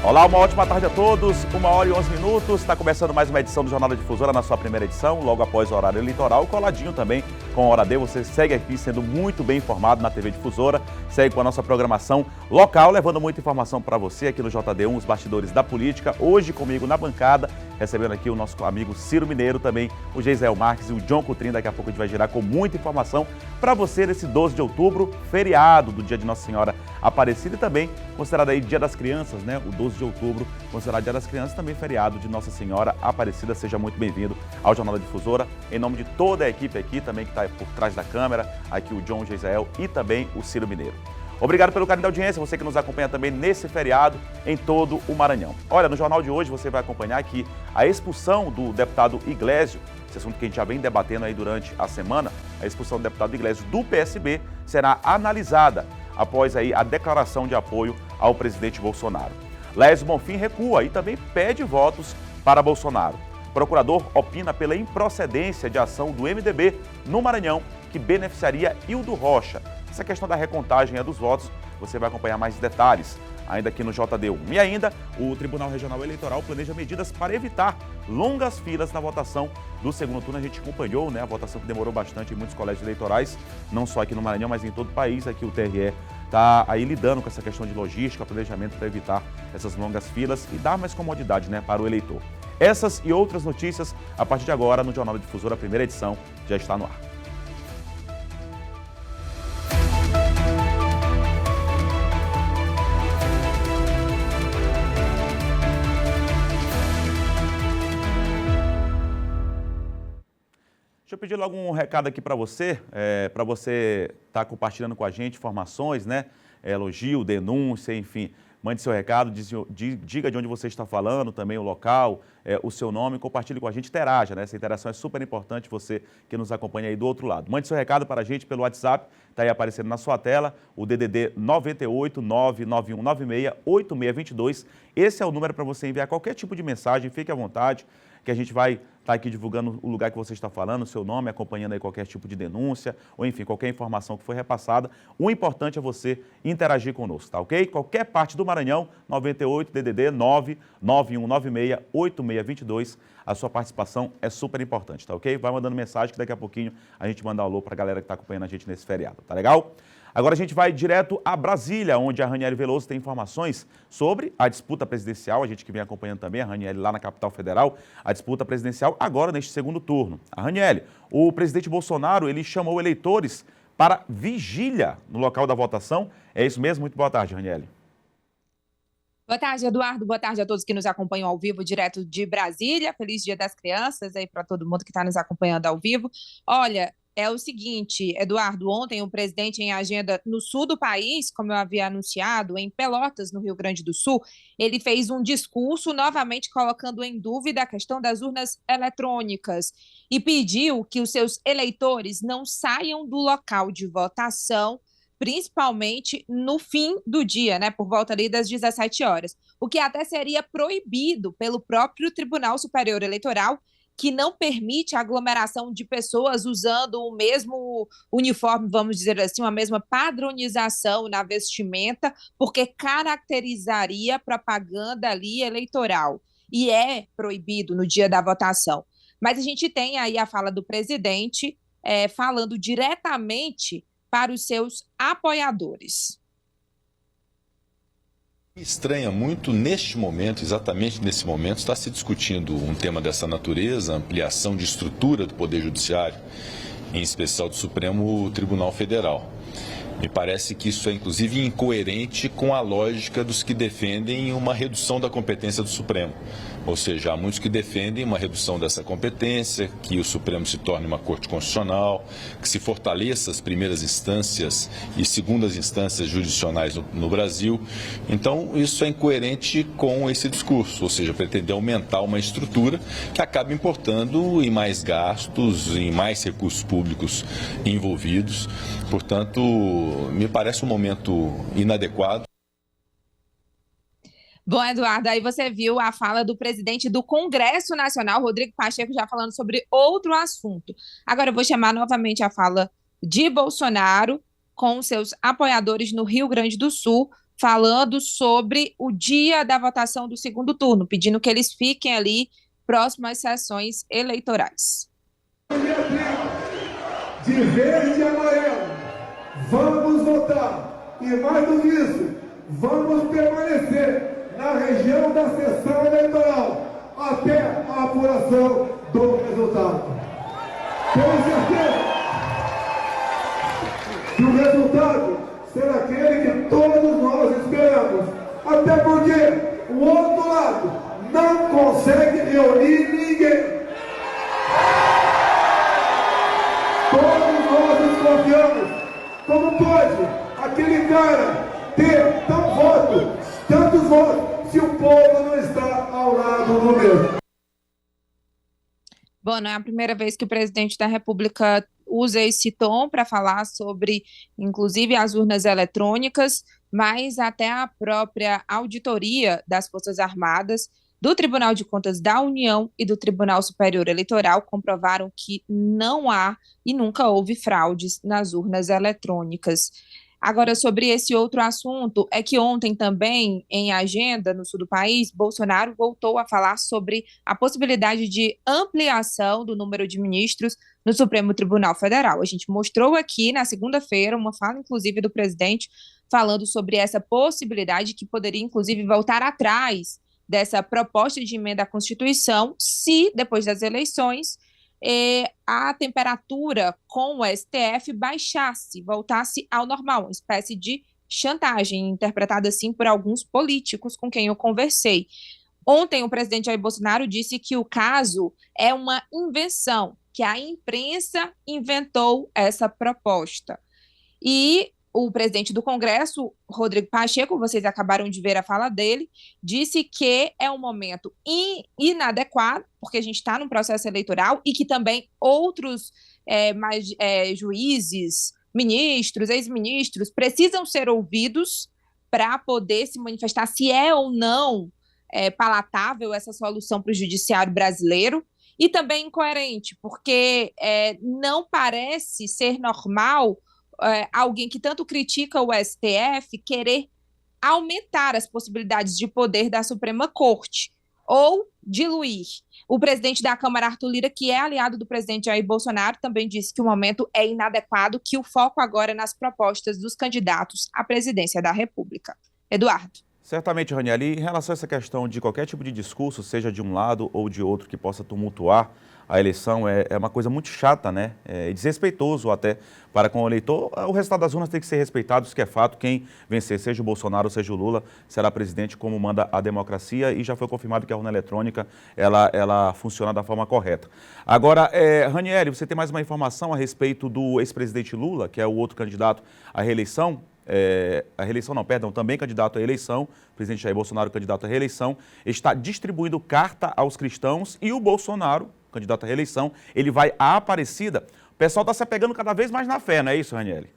Olá, uma ótima tarde a todos, 1h11, está começando mais uma edição do Jornal da Difusora, na sua primeira edição, logo após o horário eleitoral, coladinho também com a Hora D. Você segue aqui sendo muito bem informado na TV Difusora, segue com a nossa programação local, levando muita informação para você aqui no JD1, os bastidores da política. Hoje comigo na bancada, recebendo aqui o nosso amigo Ciro Mineiro, também o Geisel Marques e o John Coutrinho. Daqui a pouco a gente vai girar com muita informação para você nesse 12 de outubro, feriado do dia de Nossa Senhora Aparecida e também considerado aí Dia das Crianças, né? O 12 de outubro, considerado Dia das Crianças, também feriado de Nossa Senhora Aparecida. Seja muito bem-vindo ao Jornal da Difusora. Em nome de toda a equipe aqui, também que está por trás da câmera, aqui o John, o Geisel e também o Ciro Mineiro. Obrigado pelo carinho da audiência, você que nos acompanha também nesse feriado em todo o Maranhão. Olha, no jornal de hoje você vai acompanhar aqui a expulsão do deputado Iglesias, esse assunto que a gente já vem debatendo aí durante a semana. A expulsão do deputado Iglesias do PSB será analisada após aí a declaração de apoio ao presidente Bolsonaro. Laércio Bonfim recua e também pede votos para Bolsonaro. Procurador opina pela improcedência de ação do MDB no Maranhão, que beneficiaria Hildo Rocha. Essa questão da recontagem dos votos, você vai acompanhar mais detalhes ainda aqui no JD1. E ainda, o Tribunal Regional Eleitoral planeja medidas para evitar longas filas na votação do segundo turno. A gente acompanhou, né, a votação que demorou bastante em muitos colégios eleitorais, não só aqui no Maranhão, mas em todo o país. Aqui o TRE está aí lidando com essa questão de logística, planejamento para evitar essas longas filas e dar mais comodidade, né, para o eleitor. Essas e outras notícias, a partir de agora, no Jornal da Difusora, a primeira edição, já está no ar. Deixa eu pedir logo um recado aqui para você estar compartilhando com a gente informações, né? Elogio, denúncia, enfim. Mande seu recado, diga de onde você está falando, também o local, o seu nome, compartilhe com a gente, interaja, né? Essa interação é super importante, você que nos acompanha aí do outro lado. Mande seu recado para a gente pelo WhatsApp, está aí aparecendo na sua tela, o DDD 98 99196 8622. Esse é o número para você enviar qualquer tipo de mensagem, fique à vontade, que a gente vai estar aqui divulgando o lugar que você está falando, o seu nome, acompanhando aí qualquer tipo de denúncia, ou enfim, qualquer informação que foi repassada. O importante é você interagir conosco, tá ok? Qualquer parte do Maranhão, 98 DDD 99196 8622. A sua participação é super importante, tá ok? Vai mandando mensagem que daqui a pouquinho a gente manda um alô para a galera que está acompanhando a gente nesse feriado, tá legal? Agora a gente vai direto a Brasília, onde a Raniele Veloso tem informações sobre a disputa presidencial. A gente que vem acompanhando também, a Raniele lá na capital federal, a disputa presidencial agora neste segundo turno. A Raniele, o presidente Bolsonaro, ele chamou eleitores para vigília no local da votação. É isso mesmo? Muito boa tarde, Raniele. Boa tarde, Eduardo. Boa tarde a todos que nos acompanham ao vivo, direto de Brasília. Feliz Dia das Crianças aí para todo mundo que está nos acompanhando ao vivo. Olha, é o seguinte, Eduardo, ontem o presidente em agenda no sul do país, como eu havia anunciado, em Pelotas, no Rio Grande do Sul, ele fez um discurso novamente colocando em dúvida a questão das urnas eletrônicas e pediu que os seus eleitores não saiam do local de votação, principalmente no fim do dia, né, por volta ali das 17 horas, o que até seria proibido pelo próprio Tribunal Superior Eleitoral, que não permite a aglomeração de pessoas usando o mesmo uniforme, vamos dizer assim, a mesma padronização na vestimenta, porque caracterizaria propaganda ali eleitoral. E é proibido no dia da votação. Mas a gente tem aí a fala do presidente falando diretamente para os seus apoiadores. Me estranha muito neste momento, exatamente nesse momento, está se discutindo um tema dessa natureza, ampliação de estrutura do Poder Judiciário, em especial do Supremo Tribunal Federal. Me parece que isso é, inclusive, incoerente com a lógica dos que defendem uma redução da competência do Supremo. Ou seja, há muitos que defendem uma redução dessa competência, que o Supremo se torne uma corte constitucional, que se fortaleça as primeiras instâncias e segundas instâncias jurisdicionais no Brasil. Então, isso é incoerente com esse discurso, ou seja, pretender aumentar uma estrutura que acaba importando em mais gastos, em mais recursos públicos envolvidos. Portanto, me parece um momento inadequado. Bom, Eduardo, aí você viu a fala do presidente do Congresso Nacional, Rodrigo Pacheco, já falando sobre outro assunto. Agora eu vou chamar novamente a fala de Bolsonaro com seus apoiadores no Rio Grande do Sul, falando sobre o dia da votação do segundo turno, pedindo que eles fiquem ali próximo às sessões eleitorais. De verde e amarelo, vamos votar. E mais do que isso, vamos permanecer na região da sessão eleitoral até a apuração do resultado. Tenho certeza que o resultado será aquele que todos nós esperamos. Até porque o outro lado não consegue reunir ninguém. Todos nós desconfiamos. Como pode aquele cara ter tantos votos, se o povo não está ao lado do mesmo? Bom, não é a primeira vez que o presidente da República usa esse tom para falar sobre, inclusive, as urnas eletrônicas, mas até a própria auditoria das Forças Armadas, do Tribunal de Contas da União e do Tribunal Superior Eleitoral comprovaram que não há e nunca houve fraudes nas urnas eletrônicas. Agora, sobre esse outro assunto, é que ontem também, em agenda no sul do país, Bolsonaro voltou a falar sobre a possibilidade de ampliação do número de ministros no Supremo Tribunal Federal. A gente mostrou aqui na segunda-feira uma fala, inclusive, do presidente falando sobre essa possibilidade que poderia, inclusive, voltar atrás dessa proposta de emenda à Constituição, se, depois das eleições, a temperatura com o STF baixasse, voltasse ao normal, uma espécie de chantagem, interpretada assim por alguns políticos com quem eu conversei. Ontem, o presidente Jair Bolsonaro disse que o caso é uma invenção, que a imprensa inventou essa proposta. E o presidente do Congresso, Rodrigo Pacheco, vocês acabaram de ver a fala dele, disse que é um momento inadequado, porque a gente está num processo eleitoral e que também outros juízes, ministros, ex-ministros, precisam ser ouvidos para poder se manifestar se é ou não palatável essa solução para o judiciário brasileiro. E também incoerente, porque não parece ser normal alguém que tanto critica o STF querer aumentar as possibilidades de poder da Suprema Corte ou diluir. O presidente da Câmara, Arthur Lira, que é aliado do presidente Jair Bolsonaro, também disse que o momento é inadequado, que o foco agora é nas propostas dos candidatos à presidência da República. Eduardo. Certamente, Raniele, em relação a essa questão de qualquer tipo de discurso, seja de um lado ou de outro, que possa tumultuar a eleição, é uma coisa muito chata, né? E desrespeitoso até para com o eleitor. O resultado das urnas tem que ser respeitado, isso que é fato. Quem vencer, seja o Bolsonaro, seja o Lula, será presidente como manda a democracia, e já foi confirmado que a urna eletrônica, ela funciona da forma correta. Agora, Raniele, você tem mais uma informação a respeito do ex-presidente Lula, que é o outro candidato à reeleição? Também candidato à eleição, o presidente Jair Bolsonaro, candidato à reeleição, está distribuindo carta aos cristãos, e o Bolsonaro, candidato à reeleição, ele vai à Aparecida. O pessoal está se apegando cada vez mais na fé, não é isso, Raniele?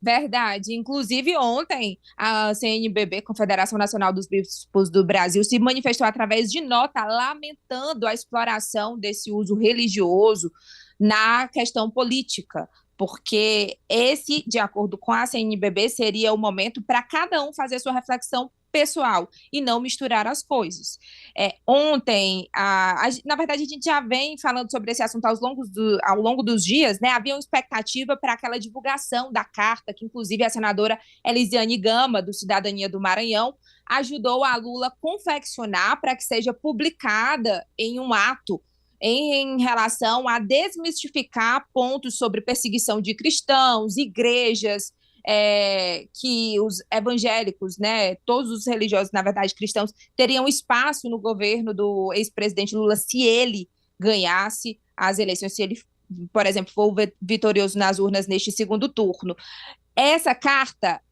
Verdade. Inclusive, ontem, a CNBB, Confederação Nacional dos Bispos do Brasil, se manifestou através de nota lamentando a exploração desse uso religioso na questão política, porque esse, de acordo com a CNBB, seria o momento para cada um fazer sua reflexão pessoal e não misturar as coisas. Ontem, na verdade, a gente já vem falando sobre esse assunto ao longo dos dias, né? Havia uma expectativa para aquela divulgação da carta, que inclusive a senadora Elisiane Gama, do Cidadania do Maranhão, ajudou a Lula a confeccionar para que seja publicada em um ato em relação a desmistificar pontos sobre perseguição de cristãos, igrejas, que os evangélicos, né, todos os religiosos, na verdade, cristãos, teriam espaço no governo do ex-presidente Lula se ele ganhasse as eleições, se ele, por exemplo, for vitorioso nas urnas neste segundo turno. Essa carta,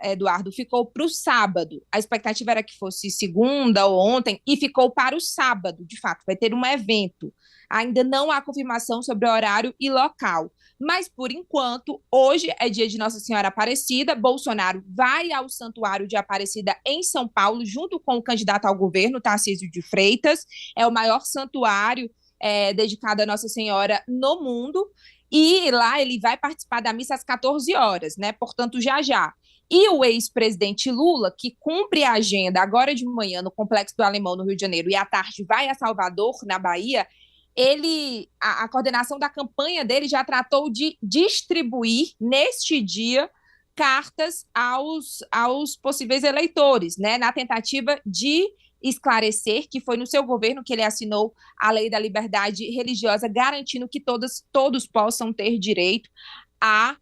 Eduardo, ficou para o sábado. A expectativa era que fosse segunda ou ontem, e ficou para o sábado, de fato. Vai ter um evento. Ainda não há confirmação sobre o horário e local. Mas, por enquanto, hoje é dia de Nossa Senhora Aparecida. Bolsonaro vai ao Santuário de Aparecida em São Paulo, junto com o candidato ao governo, Tarcísio de Freitas. É o maior santuário dedicado a Nossa Senhora no mundo. E lá ele vai participar da missa às 14 horas, né? Portanto, já. E o ex-presidente Lula, que cumpre a agenda agora de manhã no Complexo do Alemão, no Rio de Janeiro, e à tarde vai a Salvador, na Bahia, a coordenação da campanha dele já tratou de distribuir, neste dia, cartas aos possíveis eleitores, né, na tentativa de esclarecer que foi no seu governo que ele assinou a Lei da Liberdade Religiosa, garantindo que todos possam ter direito a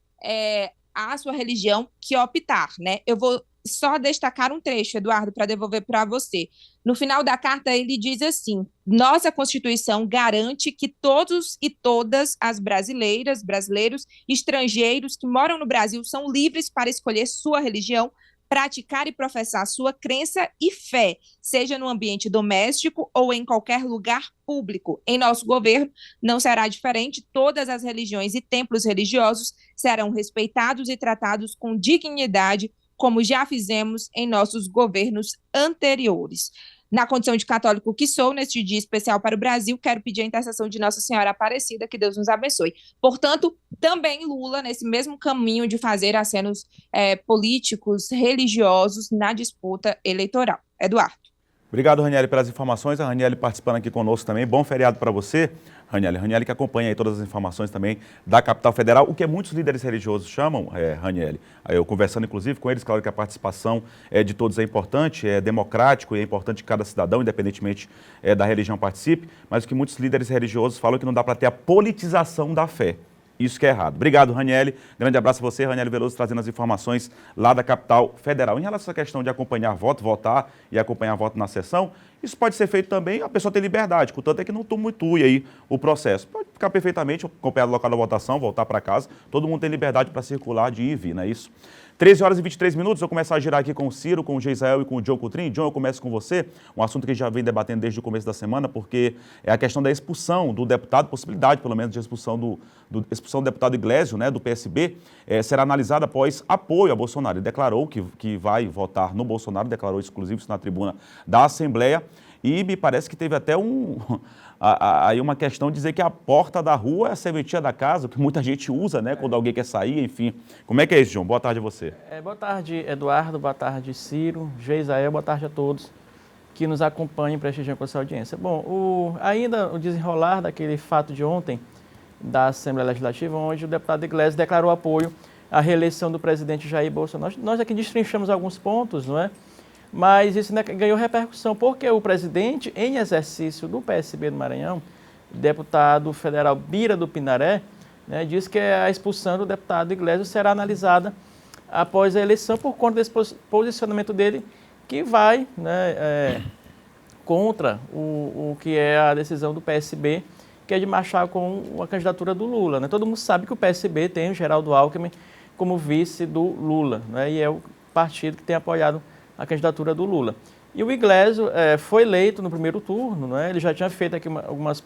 sua religião que optar, né? Eu vou só destacar um trecho, Eduardo, para devolver para você. No final da carta, ele diz assim: nossa Constituição garante que todos e todas as brasileiras, brasileiros, estrangeiros que moram no Brasil são livres para escolher sua religião, praticar e professar sua crença e fé, seja no ambiente doméstico ou em qualquer lugar público. Em nosso governo não será diferente, todas as religiões e templos religiosos serão respeitados e tratados com dignidade, como já fizemos em nossos governos anteriores. Na condição de católico que sou, neste dia especial para o Brasil, quero pedir a intercessão de Nossa Senhora Aparecida, que Deus nos abençoe. Portanto, também Lula, nesse mesmo caminho de fazer acenos políticos, religiosos na disputa eleitoral. Eduardo. Obrigado, Raniele, pelas informações. A Raniele participando aqui conosco também. Bom feriado para você, Raniele. Raniele que acompanha aí todas as informações também da capital federal, o que muitos líderes religiosos chamam, Raniele. Eu conversando, inclusive, com eles, claro que a participação de todos é importante, é democrático e é importante que cada cidadão, independentemente da religião, participe, mas o que muitos líderes religiosos falam é que não dá para ter a politização da fé. Isso que é errado. Obrigado, Raniele. Grande abraço a você, Raniele Veloso, trazendo as informações lá da capital federal. Em relação à questão de acompanhar voto, votar e acompanhar voto na sessão, isso pode ser feito também, a pessoa tem liberdade, contanto é que não tumultue aí o processo. Pode ficar perfeitamente, acompanhar o local da votação, voltar para casa, todo mundo tem liberdade para circular, de ir e vir, não é isso? 13 horas e 23 minutos, eu vou começar a girar aqui com o Ciro, com o Geisael e com o John Coutrin. John, eu começo com você, um assunto que já vem debatendo desde o começo da semana, porque é a questão da expulsão do deputado, possibilidade, pelo menos, de expulsão do deputado Iglesio, né, do PSB, será analisada após apoio a Bolsonaro. Ele declarou que vai votar no Bolsonaro, declarou exclusivo isso na tribuna da Assembleia, e me parece que teve até aí uma questão de dizer que a porta da rua é a serventia da casa, que muita gente usa, né, quando alguém quer sair, enfim. Como é que é isso, João? Boa tarde a você. Boa tarde, Eduardo. Boa tarde, Ciro, Geisael. Boa tarde a todos que nos acompanham e prestigiam com essa audiência. Bom, ainda o desenrolar daquele fato de ontem da Assembleia Legislativa, onde o deputado Iglesias declarou apoio à reeleição do presidente Jair Bolsonaro. Nós aqui destrinchamos alguns pontos, não é? Mas isso ganhou repercussão, porque o presidente, em exercício do PSB do Maranhão, deputado federal Bira do Pinaré, né, diz que a expulsão do deputado Iglesias será analisada após a eleição por conta desse posicionamento dele, que vai, né, contra o que é a decisão do PSB, que é de marchar com a candidatura do Lula, né? Todo mundo sabe que o PSB tem o Geraldo Alckmin como vice do Lula, né, e é o partido que tem apoiado a candidatura do Lula. E o Iglesias foi eleito no primeiro turno, né? Ele já tinha feito aqui algumas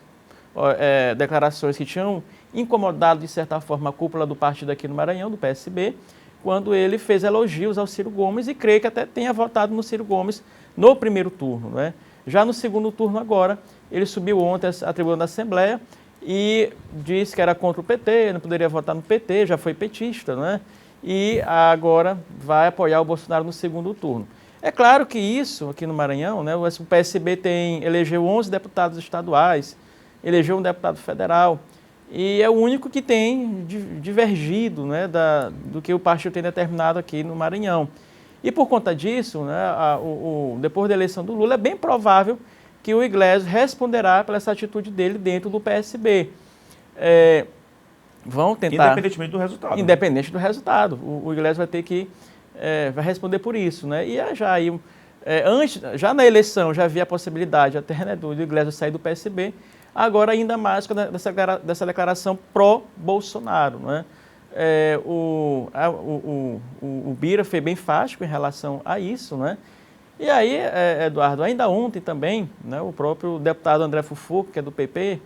declarações que tinham incomodado, de certa forma, a cúpula do partido aqui no Maranhão, do PSB, quando ele fez elogios ao Ciro Gomes e creio que até tenha votado no Ciro Gomes no primeiro turno, né? Já no segundo turno agora, ele subiu ontem à tribuna da Assembleia e disse que era contra o PT, não poderia votar no PT, já foi petista, né? E agora vai apoiar o Bolsonaro no segundo turno. É claro que isso, aqui no Maranhão, né, o PSB elegeu 11 deputados estaduais, elegeu um deputado federal, e é o único que tem divergido, né, do que o partido tem determinado aqui no Maranhão. E por conta disso, né, depois da eleição do Lula, é bem provável que o Iglesias responderá pela essa atitude dele dentro do PSB. Vão tentar... Independentemente do resultado. Independente do resultado. O Iglesias vai ter que vai responder por isso, né? E já na eleição já havia a possibilidade até, né, do Iglesias sair do PSB, agora ainda mais dessa declaração pró-Bolsonaro, né? O Bira foi bem enfático em relação a isso, né? E aí, Eduardo, ainda ontem também, né, o próprio deputado André Fufuca, que é do PP,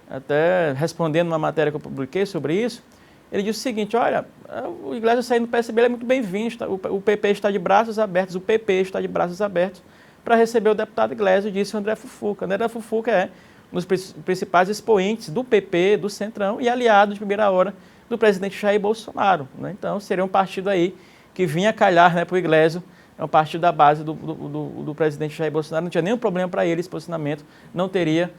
até respondendo uma matéria que eu publiquei sobre isso, ele disse o seguinte: olha, o Iglesias saindo do PSB é muito bem-vindo, o PP está de braços abertos, o PP está de braços abertos para receber o deputado Iglesias, disse o André Fufuca. André Fufuca é um dos principais expoentes do PP, do Centrão, e aliado de primeira hora do presidente Jair Bolsonaro, né? Então, seria um partido aí que vinha calhar, né, para o Iglesias, é um partido da base do presidente Jair Bolsonaro, não tinha nenhum problema para ele esse posicionamento, não teria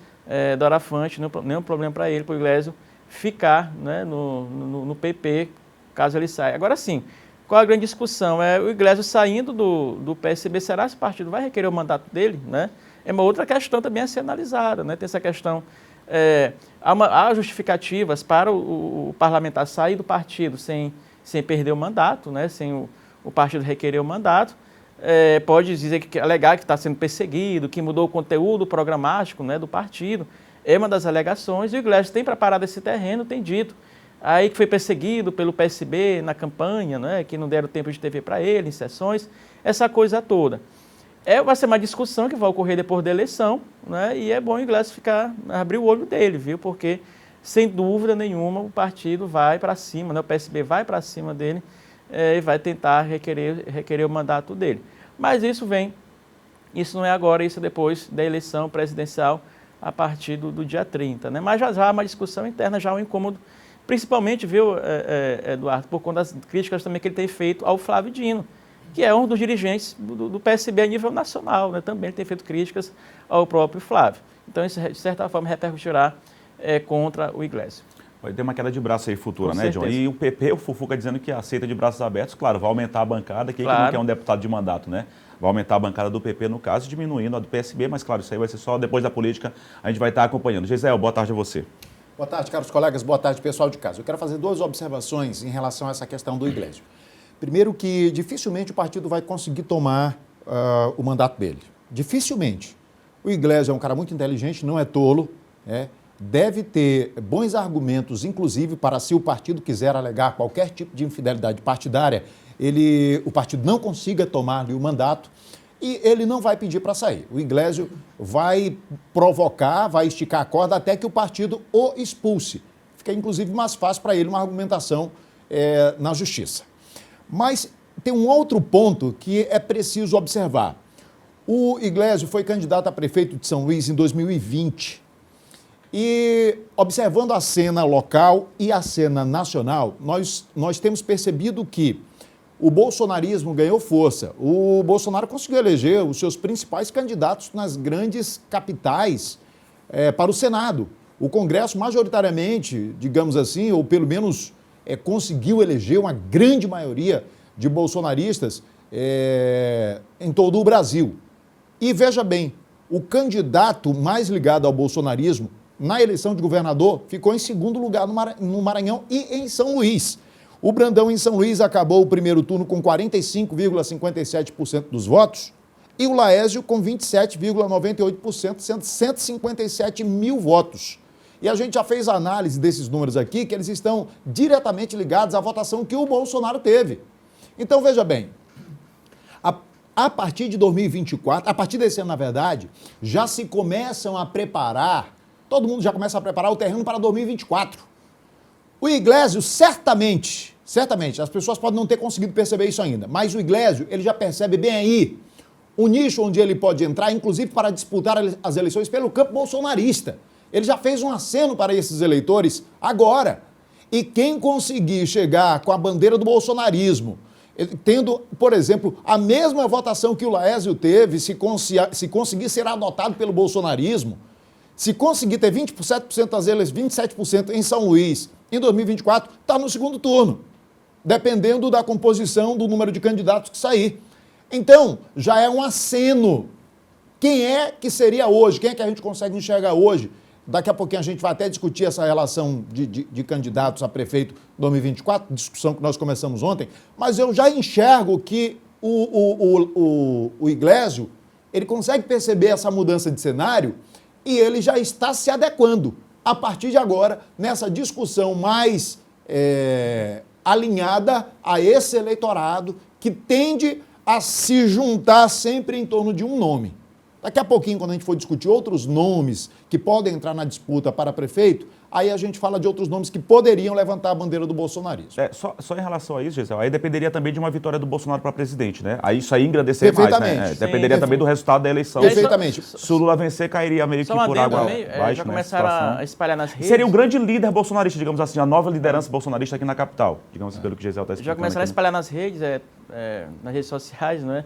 doravante, nenhum problema para ele, para o Iglesias ficar, né, no PP, caso ele saia. Agora sim, qual a grande discussão? O Iglesias saindo do PSB, será que esse partido vai requerer o mandato dele? Né? É uma outra questão também a ser analisada, né? Tem essa questão, há justificativas para o parlamentar sair do partido sem perder o mandato, né? Sem o partido requerer o mandato. Pode dizer alegar que está sendo perseguido, que mudou o conteúdo programático, né, do partido. É uma das alegações, e o Iglesias tem preparado esse terreno, tem dito aí que foi perseguido pelo PSB na campanha, né, que não deram tempo de TV para ele, em sessões, essa coisa toda. Vai ser uma discussão que vai ocorrer depois da eleição, né, e é bom o Iglesias abrir o olho dele, viu, porque, sem dúvida nenhuma, o partido vai para cima, né, o PSB vai para cima dele e vai tentar requerer o mandato dele. Mas isso não é agora, isso é depois da eleição presidencial, a partir do dia 30. Né? Mas já há uma discussão interna, já há um incômodo, principalmente, viu, Eduardo, por conta das críticas também que ele tem feito ao Flávio Dino, que é um dos dirigentes do PSB a nível nacional, né? Também ele tem feito críticas ao próprio Flávio. Então, isso, de certa forma, repercutirá contra o Iglesias. Vai ter uma queda de braço aí futura, Com né, John? certeza. E o PP, o Fufuca dizendo que aceita de braços abertos, claro, vai aumentar a bancada, quem que não quer um deputado de mandato, né? Vai aumentar a bancada do PP, no caso, diminuindo a do PSB, mas claro, isso aí vai ser só depois da política, a gente vai estar acompanhando. Gisele, boa tarde a você. Boa tarde, caros colegas, boa tarde, pessoal de casa. Eu quero fazer 2 observações em relação a essa questão do Iglesias. Primeiro, que dificilmente o partido vai conseguir tomar o mandato dele. Dificilmente. O Iglesias é um cara muito inteligente, não é tolo, deve ter bons argumentos, inclusive, para se o partido quiser alegar qualquer tipo de infidelidade partidária, o partido não consiga tomar-lhe o mandato e ele não vai pedir para sair. O Iglesias vai provocar, vai esticar a corda até que o partido o expulse. Fica, inclusive, mais fácil para ele uma argumentação na justiça. Mas tem um outro ponto que é preciso observar. O Iglesias foi candidato a prefeito de São Luís em 2020. E, observando a cena local e a cena nacional, nós temos percebido que o bolsonarismo ganhou força. O Bolsonaro conseguiu eleger os seus principais candidatos nas grandes capitais para o Senado. O Congresso, majoritariamente, digamos assim, ou pelo menos conseguiu eleger uma grande maioria de bolsonaristas em todo o Brasil. E veja bem, o candidato mais ligado ao bolsonarismo na eleição de governador ficou em segundo lugar no Maranhão e em São Luís. O Brandão em São Luís acabou o primeiro turno com 45,57% dos votos e o Laésio com 27,98%, sendo 157 mil votos. E a gente já fez a análise desses números aqui, que eles estão diretamente ligados à votação que o Bolsonaro teve. Então, veja bem, a partir de 2024, a partir desse ano, na verdade, já se começam a preparar, todo mundo já começa a preparar o terreno para 2024. O Iglesias, certamente, as pessoas podem não ter conseguido perceber isso ainda, mas o Iglesias, ele já percebe bem aí o nicho onde ele pode entrar, inclusive para disputar as eleições pelo campo bolsonarista. Ele já fez um aceno para esses eleitores agora. E quem conseguir chegar com a bandeira do bolsonarismo, tendo, por exemplo, a mesma votação que o Laésio teve, se conseguir ser adotado pelo bolsonarismo, se conseguir ter 27% das eleições, 27% em São Luís, em 2024, está no segundo turno, dependendo da composição do número de candidatos que sair. Então, já é um aceno. Quem é que seria hoje? Quem é que a gente consegue enxergar hoje? Daqui a pouquinho a gente vai até discutir essa relação de candidatos a prefeito 2024, discussão que nós começamos ontem, mas eu já enxergo que o Iglesias, ele consegue perceber essa mudança de cenário e ele já está se adequando, a partir de agora, nessa discussão mais alinhada a esse eleitorado que tende a se juntar sempre em torno de um nome. Daqui a pouquinho, quando a gente for discutir outros nomes que podem entrar na disputa para prefeito, aí a gente fala de outros nomes que poderiam levantar a bandeira do bolsonarismo. Só em relação a isso, Gisele, aí dependeria também de uma vitória do Bolsonaro para presidente, né? Aí isso aí engrandeceria mais, né? Dependeria também do resultado da eleição. Perfeitamente. Se o Lula vencer, cairia meio que por água abaixo, já né, começaram a espalhar nas redes. Seria o grande líder bolsonarista, digamos assim, a nova liderança bolsonarista aqui na capital, digamos assim, pelo que o Gisele está explicando. Já começaram a espalhar nas redes sociais, né?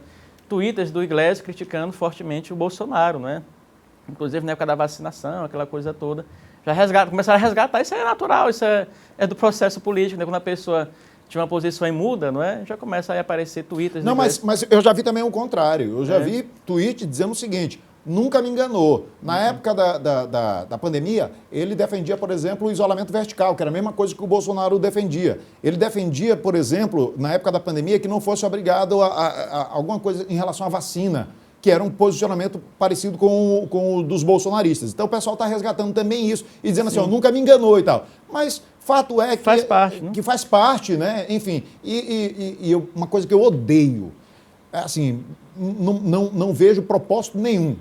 Twitters do Iglesias criticando fortemente o Bolsonaro, né? Inclusive na época da vacinação, aquela coisa toda. Começaram a resgatar, isso é natural, isso é do processo político, né? Quando a pessoa tinha uma posição e muda, não é? Já começa a aparecer Twitters. Não, mas eu já vi também o contrário. Eu já vi tweet dizendo o seguinte: nunca me enganou. Na época da pandemia, ele defendia, por exemplo, o isolamento vertical, que era a mesma coisa que o Bolsonaro defendia. Ele defendia, por exemplo, na época da pandemia, que não fosse obrigado a alguma coisa em relação à vacina, que era um posicionamento parecido com o dos bolsonaristas. Então o pessoal está resgatando também isso e dizendo assim, ó, nunca me enganou e tal. Mas fato é que faz parte, né? Que faz parte, né? Enfim, uma coisa que eu odeio, assim, não vejo propósito nenhum.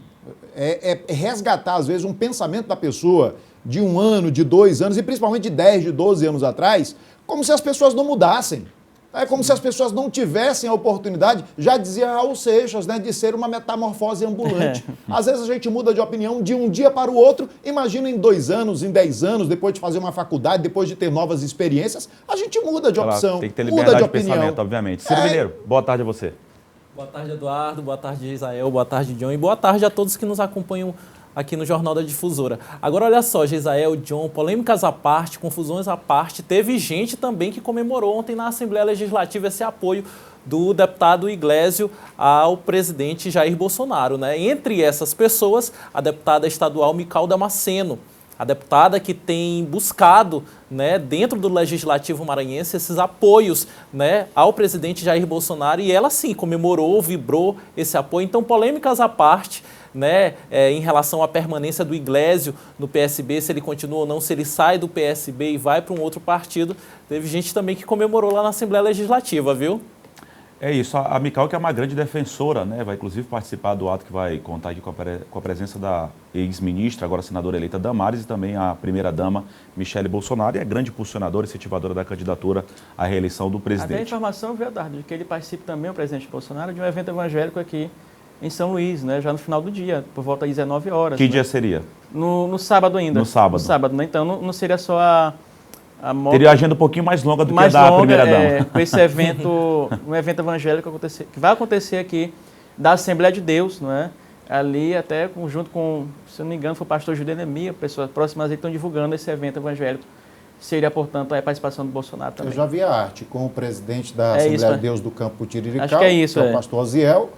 É resgatar, às vezes, um pensamento da pessoa de 1 ano, de 2 anos, e principalmente de 10, de 12 anos atrás, como se as pessoas não mudassem. É como se as pessoas não tivessem a oportunidade, já dizia Raul Seixas, né, de ser uma metamorfose ambulante. Às vezes a gente muda de opinião de um dia para o outro, imagina em 2 anos, em 10 anos, depois de fazer uma faculdade, depois de ter novas experiências, a gente muda de opção, tem que ter muda liberdade de de opinião. pensamento, obviamente. Ciro Mineiro, boa tarde a você. Boa tarde, Eduardo. Boa tarde, Gisael. Boa tarde, John. E boa tarde a todos que nos acompanham aqui no Jornal da Difusora. Agora, olha só, Gisael, John, polêmicas à parte, confusões à parte, teve gente também que comemorou ontem na Assembleia Legislativa esse apoio do deputado Iglesias ao presidente Jair Bolsonaro, né? Entre essas pessoas, a deputada estadual Mical Damasceno, a deputada que tem buscado, né, dentro do Legislativo maranhense esses apoios, né, ao presidente Jair Bolsonaro, e ela sim comemorou, vibrou esse apoio. Então, polêmicas à parte, né, em relação à permanência do Iglesias no PSB, se ele continua ou não, se ele sai do PSB e vai para um outro partido. Teve gente também que comemorou lá na Assembleia Legislativa, viu? É isso, a Mical, que é uma grande defensora, né, vai inclusive participar do ato que vai contar aqui com a presença da ex-ministra, agora senadora eleita Damares, e também a primeira-dama Michele Bolsonaro, e é grande impulsionadora e incentivadora da candidatura à reeleição do presidente. Até a informação, verdade, de que ele participe também, o presidente Bolsonaro, de um evento evangélico aqui em São Luís, né, já no final do dia, por volta das 19 horas. Que né? dia seria? No sábado ainda. No sábado. No sábado, né? Então não seria só a Teria a agenda um pouquinho mais longa do que a da primeira-dama. Com esse evento, um evento evangélico que vai acontecer aqui da Assembleia de Deus, não é? Ali até junto com, se não me engano, foi o pastor Judenemia, pessoas próximas aí estão divulgando esse evento evangélico. Seria, portanto, a participação do Bolsonaro também. Eu já vi a arte com o presidente da Assembleia de Deus do Campo Tirirical, acho que é isso, que é o pastor Aziel,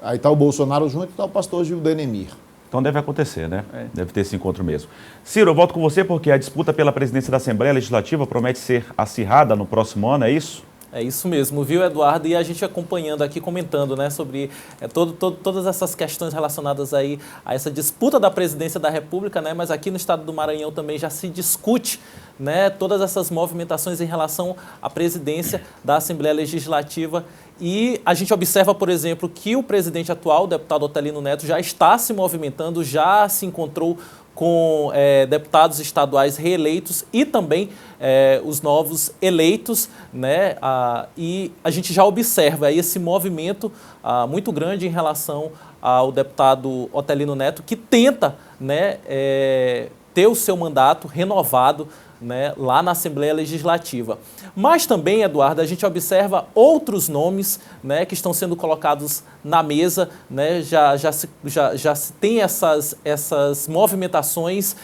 aí está o Bolsonaro junto e está o pastor Gildenemir. Então deve acontecer, né? Deve ter esse encontro mesmo. Ciro, eu volto com você porque a disputa pela presidência da Assembleia Legislativa promete ser acirrada no próximo ano, é isso? É isso mesmo, viu, Eduardo? E a gente acompanhando aqui, comentando, né, sobre todas essas questões relacionadas aí a essa disputa da presidência da República, né? Mas aqui no estado do Maranhão também já se discute, né, todas essas movimentações em relação à presidência da Assembleia Legislativa. E a gente observa, por exemplo, que o presidente atual, o deputado Otelino Neto, já está se movimentando, já se encontrou com deputados estaduais reeleitos e também os novos eleitos, né? E a gente já observa aí esse movimento muito grande em relação ao deputado Otelino Neto, que tenta, né, ter o seu mandato renovado, né, lá na Assembleia Legislativa. Mas também, Eduardo, a gente observa outros nomes, né, que estão sendo colocados na mesa, né, já se tem essas movimentações,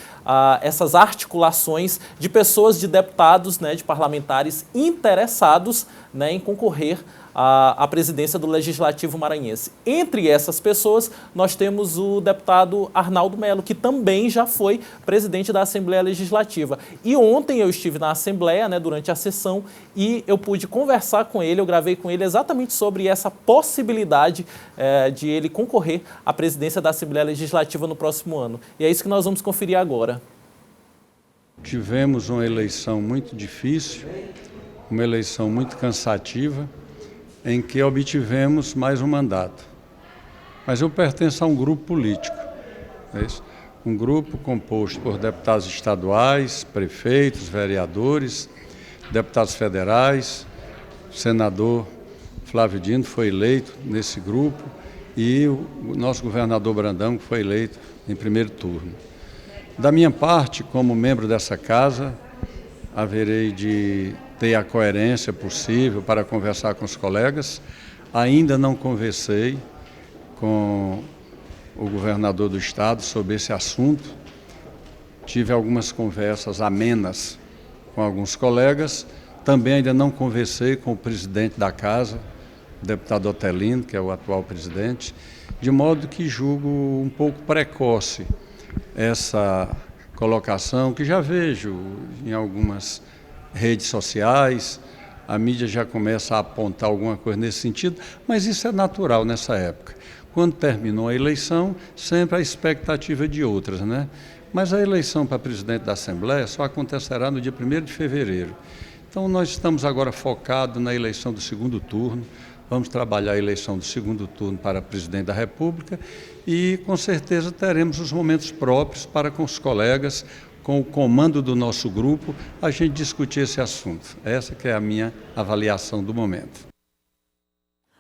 essas articulações de pessoas, de deputados, né, de parlamentares interessados, né, em concorrer à presidência do Legislativo maranhense. Entre essas pessoas, nós temos o deputado Arnaldo Melo, que também já foi presidente da Assembleia Legislativa. E ontem eu estive na Assembleia, né, durante a sessão, e eu pude conversar com ele, eu gravei com ele exatamente sobre essa possibilidade de ele concorrer à presidência da Assembleia Legislativa no próximo ano. E é isso que nós vamos conferir agora. Tivemos uma eleição muito difícil, uma eleição muito cansativa, em que obtivemos mais um mandato. mas eu pertenço a um grupo político. É isso? Um grupo composto por deputados estaduais, prefeitos, vereadores, deputados federais, o senador Flávio Dino foi eleito nesse grupo e o nosso governador Brandão foi eleito em primeiro turno. Da minha parte, como membro dessa casa, haverei de ter a coerência possível para conversar com os colegas. Ainda não conversei com o governador do estado sobre esse assunto. Tive algumas conversas amenas com alguns colegas. Também ainda não conversei com o presidente da casa, o deputado Otelino, que é o atual presidente, de modo que julgo um pouco precoce essa colocação, que já vejo em algumas redes sociais, a mídia já começa a apontar alguma coisa nesse sentido, mas isso é natural nessa época. Quando terminou a eleição, sempre a expectativa de outras, né? Mas a eleição para presidente da Assembleia só acontecerá no dia 1º de fevereiro. Então, nós estamos agora focados na eleição do segundo turno, vamos trabalhar a eleição do segundo turno para presidente da República e, com certeza, teremos os momentos próprios para com os colegas, com o comando do nosso grupo, a gente discutir esse assunto. Essa que é a minha avaliação do momento.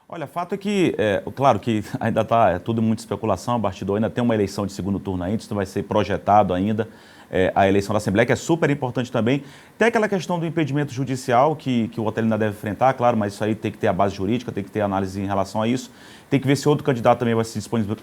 Olha, fato é que, claro que ainda está tudo muita especulação, bastidor, ainda tem uma eleição de segundo turno ainda, isso vai ser projetado ainda, a eleição da Assembleia, que é super importante também. Tem aquela questão do impedimento judicial que o Otelino deve enfrentar, claro, mas isso aí tem que ter a base jurídica, tem que ter análise em relação a isso. Tem que ver se outro candidato também vai se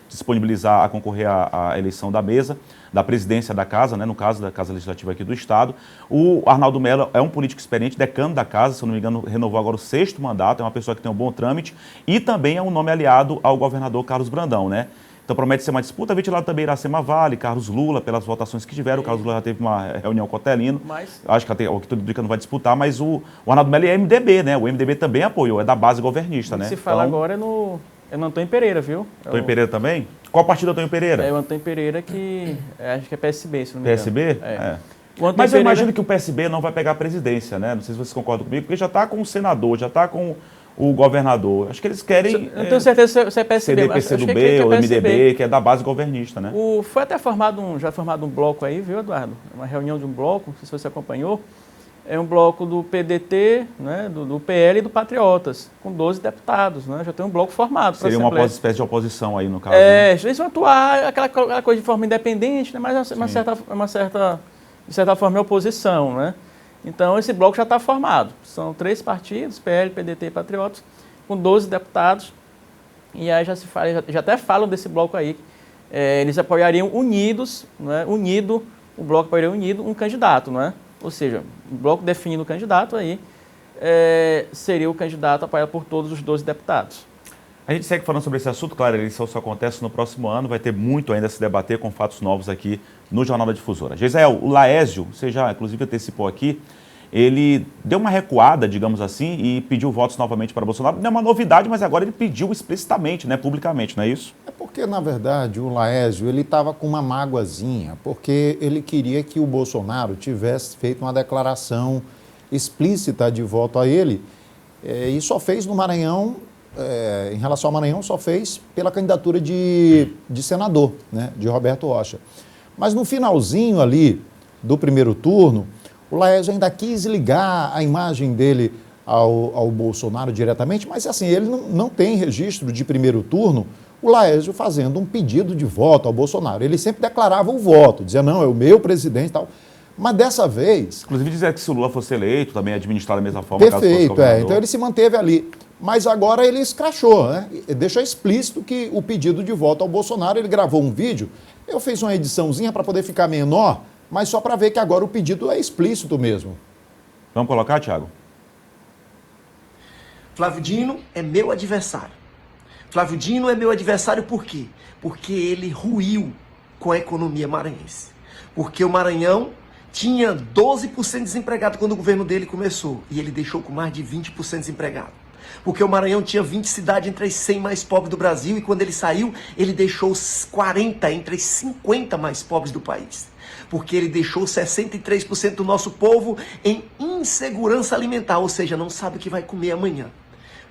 disponibilizar a concorrer à eleição da mesa, da presidência da casa, né, no caso da Casa Legislativa aqui do Estado. O Arnaldo Mello é um político experiente, decano da casa, se eu não me engano, renovou agora o 6º mandato, é uma pessoa que tem um bom trâmite e também é um nome aliado ao governador Carlos Brandão, né? Então promete ser uma disputa, ventilado também Iracema Vale, Carlos Lula, pelas votações que tiveram. O Carlos Lula já teve uma reunião com o Otelino. Acho que o que tudo indica não vai disputar, mas o Arnaldo Mello é MDB, né? O MDB também apoiou, é da base governista, né? Se fala então, agora é no Antônio Pereira, viu? Antônio Pereira também? Qual partido é o Antônio Pereira? É o Antônio Pereira que acho que é PSB, se não me engano. PSB? Mas eu imagino que o PSB não vai pegar a presidência, né? Não sei se vocês concordam comigo, porque já está com o senador, já está com o governador. Acho que eles querem... Eu não tenho certeza se é PSB. CDB, PCdoB ou MDB, que é da base governista, né? Foi até já formado um bloco aí, viu, Eduardo? Uma reunião de um bloco, não sei se você acompanhou. É um bloco do PDT, né, do PL e do Patriotas, com 12 deputados, né? Já tem um bloco formado. Seria uma espécie de oposição aí, no caso. Eles vão atuar aquela coisa de forma independente, né? Mas de certa forma é oposição, né? Então, esse bloco já está formado. São 3 partidos, PL, PDT e Patriotas, com 12 deputados. E aí já até falam desse bloco aí. Eles apoiariam unidos, né? O bloco apoiaria unido um candidato, não é? Ou seja, o bloco definindo o candidato aí seria o candidato apoiado por todos os 12 deputados. A gente segue falando sobre esse assunto, claro, a eleição só acontece no próximo ano, vai ter muito ainda a se debater com fatos novos aqui no Jornal da Difusora. Geisel, o Laésio, você já inclusive antecipou aqui, ele deu uma recuada, digamos assim, e pediu votos novamente para Bolsonaro. Não é uma novidade, mas agora ele pediu explicitamente, né, publicamente, não é isso? É porque, na verdade, o Laésio, ele estava com uma mágoazinha, porque ele queria que o Bolsonaro tivesse feito uma declaração explícita de voto a ele, e só fez no Maranhão, em relação ao Maranhão, só fez pela candidatura de senador, né, de Roberto Rocha. Mas no finalzinho ali do primeiro turno, o Laésio ainda quis ligar a imagem dele ao Bolsonaro diretamente, mas assim, ele não tem registro de primeiro turno, o Laésio fazendo um pedido de voto ao Bolsonaro. Ele sempre declarava o voto, dizia, não, é o meu presidente e tal. Mas dessa vez... Inclusive dizer que se o Lula fosse eleito, também administrar da mesma forma. Perfeito, então ele se manteve ali. Mas agora ele escrachou, né? Deixou explícito que o pedido de voto ao Bolsonaro, ele gravou um vídeo, eu fiz uma ediçãozinha para poder ficar menor, mas só para ver que agora o pedido é explícito mesmo. Vamos colocar, Thiago? Flávio Dino é meu adversário. Flávio Dino é meu adversário por quê? Porque ele ruiu com a economia maranhense. Porque o Maranhão tinha 12% desempregado quando o governo dele começou e ele deixou com mais de 20% desempregado. Porque o Maranhão tinha 20 cidades entre as 100 mais pobres do Brasil e quando ele saiu, ele deixou 40 entre as 50 mais pobres do país. Porque ele deixou 63% do nosso povo em insegurança alimentar, ou seja, não sabe o que vai comer amanhã.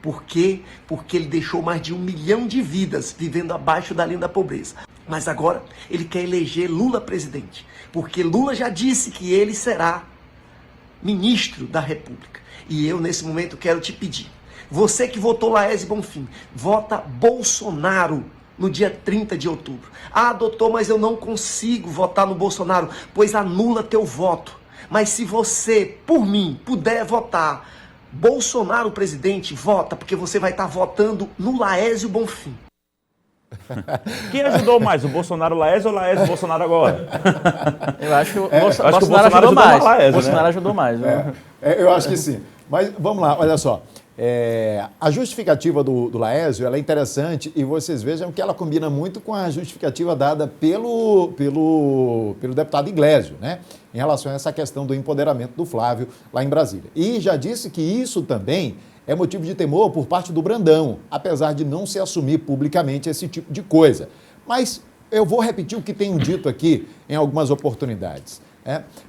Por quê? Porque ele deixou mais de 1 milhão de vidas vivendo abaixo da linha da pobreza. Mas agora ele quer eleger Lula presidente, porque Lula já disse que ele será ministro da República. E eu, nesse momento, quero te pedir, você que votou Laércio Bonfim, vota Bolsonaro no dia 30 de outubro. Ah, doutor, mas eu não consigo votar no Bolsonaro, pois anula teu voto. Mas se você, por mim, puder votar Bolsonaro presidente, vota, porque você vai estar votando no Laércio Bonfim. Quem ajudou mais, o Bolsonaro Laércio ou o Laércio Bolsonaro agora? Eu acho que o Bolsonaro ajudou mais. Laércio, O Bolsonaro ajudou mais. Eu acho que sim. Mas vamos lá, olha só. A justificativa do Laércio, ela é interessante e vocês vejam que ela combina muito com a justificativa dada pelo deputado Iglesias, né? Em relação a essa questão do empoderamento do Flávio lá em Brasília. E já disse que isso também é motivo de temor por parte do Brandão, apesar de não se assumir publicamente esse tipo de coisa. Mas eu vou repetir o que tenho dito aqui em algumas oportunidades.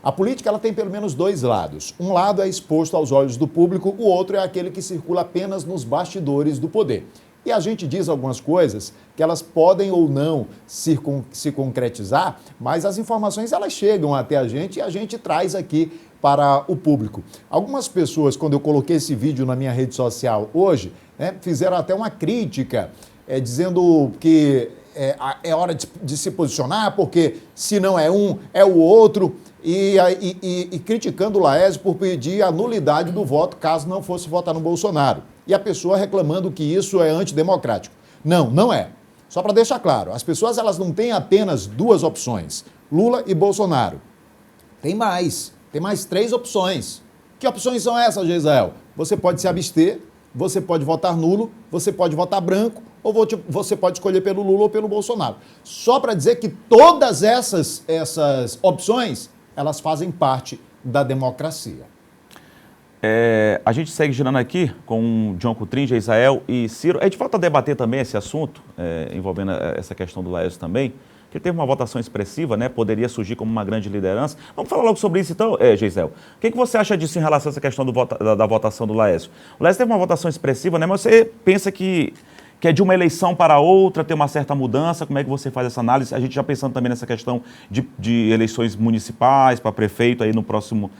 A política ela tem pelo menos dois lados. Um lado é exposto aos olhos do público, o outro é aquele que circula apenas nos bastidores do poder. E a gente diz algumas coisas que elas podem ou não se concretizar, mas as informações elas chegam até a gente e a gente traz aqui para o público. Algumas pessoas, quando eu coloquei esse vídeo na minha rede social hoje, fizeram até uma crítica, dizendo que é hora de se posicionar, porque se não é um, é o outro, e criticando o Laércio por pedir a nulidade do voto caso não fosse votar no Bolsonaro. E a pessoa reclamando que isso é antidemocrático. Não, não é. Só para deixar claro, as pessoas elas não têm apenas duas opções, Lula e Bolsonaro. Tem mais 3 opções. Que opções são essas, Geisel? Você pode se abster, você pode votar nulo, você pode votar branco, ou você pode escolher pelo Lula ou pelo Bolsonaro. Só para dizer que todas essas opções, elas fazem parte da democracia. A gente segue girando aqui com o John Coutrin, Geisel e Ciro. A gente volta a debater também esse assunto, envolvendo essa questão do Laércio também, que teve uma votação expressiva, né? Poderia surgir como uma grande liderança. Vamos falar logo sobre isso então, Geisel. O que você acha disso em relação a essa questão da votação do Laércio? O Laércio teve uma votação expressiva, né? Mas você pensa que é de uma eleição para outra, ter uma certa mudança? Como é que você faz essa análise? A gente já pensando também nessa questão de eleições municipais para prefeito aí no próximo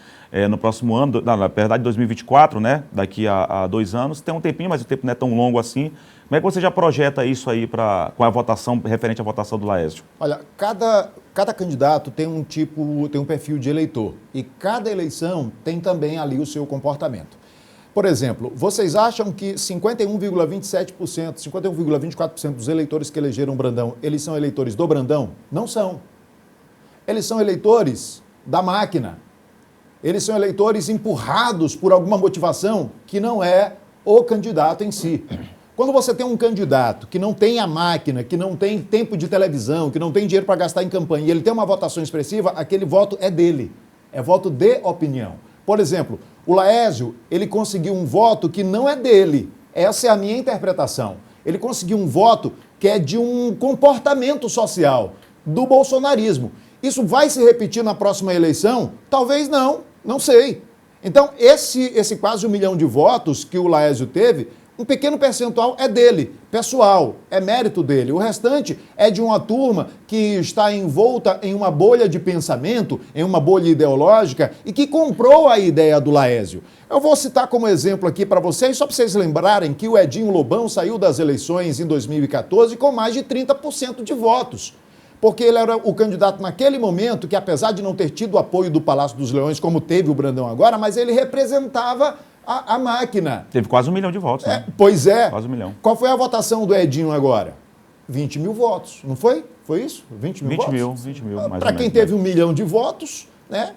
ano, na verdade 2024, né? Daqui a 2 anos. Tem um tempinho, mas o tempo não é tão longo assim. Como é que você já projeta isso aí com a votação, referente à votação do Laércio? Olha, cada candidato tem um perfil de eleitor. E cada eleição tem também ali o seu comportamento. Por exemplo, vocês acham que 51,27%, 51,24% dos eleitores que elegeram o Brandão, eles são eleitores do Brandão? Não são. Eles são eleitores da máquina. Eles são eleitores empurrados por alguma motivação que não é o candidato em si. Quando você tem um candidato que não tem a máquina, que não tem tempo de televisão, que não tem dinheiro para gastar em campanha e ele tem uma votação expressiva, aquele voto é dele. É voto de opinião. Por exemplo, o Laércio, ele conseguiu um voto que não é dele. Essa é a minha interpretação. Ele conseguiu um voto que é de um comportamento social, do bolsonarismo. Isso vai se repetir na próxima eleição? Talvez não, não sei. Então, esse quase 1 milhão de votos que o Laércio teve, um pequeno percentual é dele, pessoal, é mérito dele. O restante é de uma turma que está envolta em uma bolha de pensamento, em uma bolha ideológica e que comprou a ideia do Laércio. Eu vou citar como exemplo aqui para vocês, só para vocês lembrarem que o Edinho Lobão saiu das eleições em 2014 com mais de 30% de votos. Porque ele era o candidato naquele momento que, apesar de não ter tido o apoio do Palácio dos Leões, como teve o Brandão agora, mas ele representava a máquina. Teve quase 1 milhão de votos, né? Pois é. Quase 1 milhão. Qual foi a votação do Edinho agora? 20 mil votos, não foi? Foi isso? 20 mil votos? 20 mil, mais Para ou quem menos, teve 1 milhão de votos, né,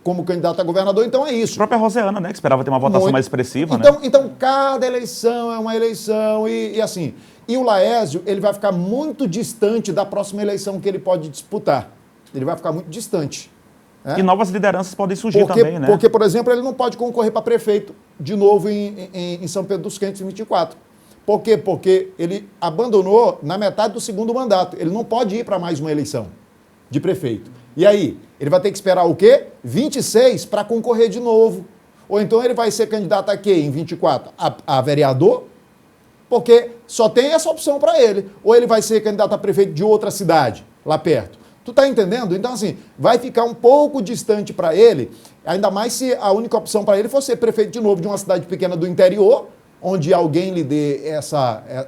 como candidato a governador, então é isso. A própria Roseana, né, que esperava ter uma votação mais expressiva, então, né? Então, cada eleição é uma eleição e assim... E o Laércio, ele vai ficar muito distante da próxima eleição que ele pode disputar. Ele vai ficar muito distante. E novas lideranças podem surgir também, né? Porque, por exemplo, ele não pode concorrer para prefeito de novo em São Pedro dos Crentes em 24. Por quê? Porque ele abandonou na metade do segundo mandato. Ele não pode ir para mais uma eleição de prefeito. E aí, ele vai ter que esperar o quê? 26 para concorrer de novo. Ou então ele vai ser candidato a quê em 24? A vereador? Porque só tem essa opção para ele. Ou ele vai ser candidato a prefeito de outra cidade, lá perto. Tu tá entendendo? Então, assim, vai ficar um pouco distante para ele, ainda mais se a única opção para ele for ser prefeito de novo de uma cidade pequena do interior, onde alguém lhe dê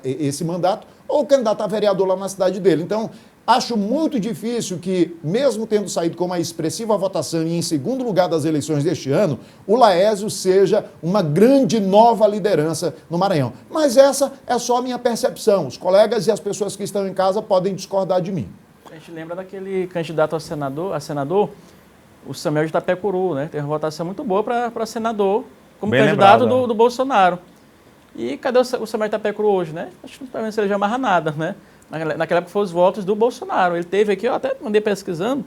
esse mandato, ou candidato a vereador lá na cidade dele. Então, acho muito difícil que, mesmo tendo saído com uma expressiva votação e em segundo lugar das eleições deste ano, o Laésio seja uma grande nova liderança no Maranhão. Mas essa é só a minha percepção. Os colegas e as pessoas que estão em casa podem discordar de mim. A gente lembra daquele candidato a senador, o Samuel de Itapecuru, né? Teve uma votação muito boa para senador, como Bem candidato lembrado, do Bolsonaro. E cadê o Samuel de Itapecuru hoje, né? Acho que não se ele já amarra nada, né? Naquela época foram os votos do Bolsonaro. Ele teve aqui, eu até mandei pesquisando,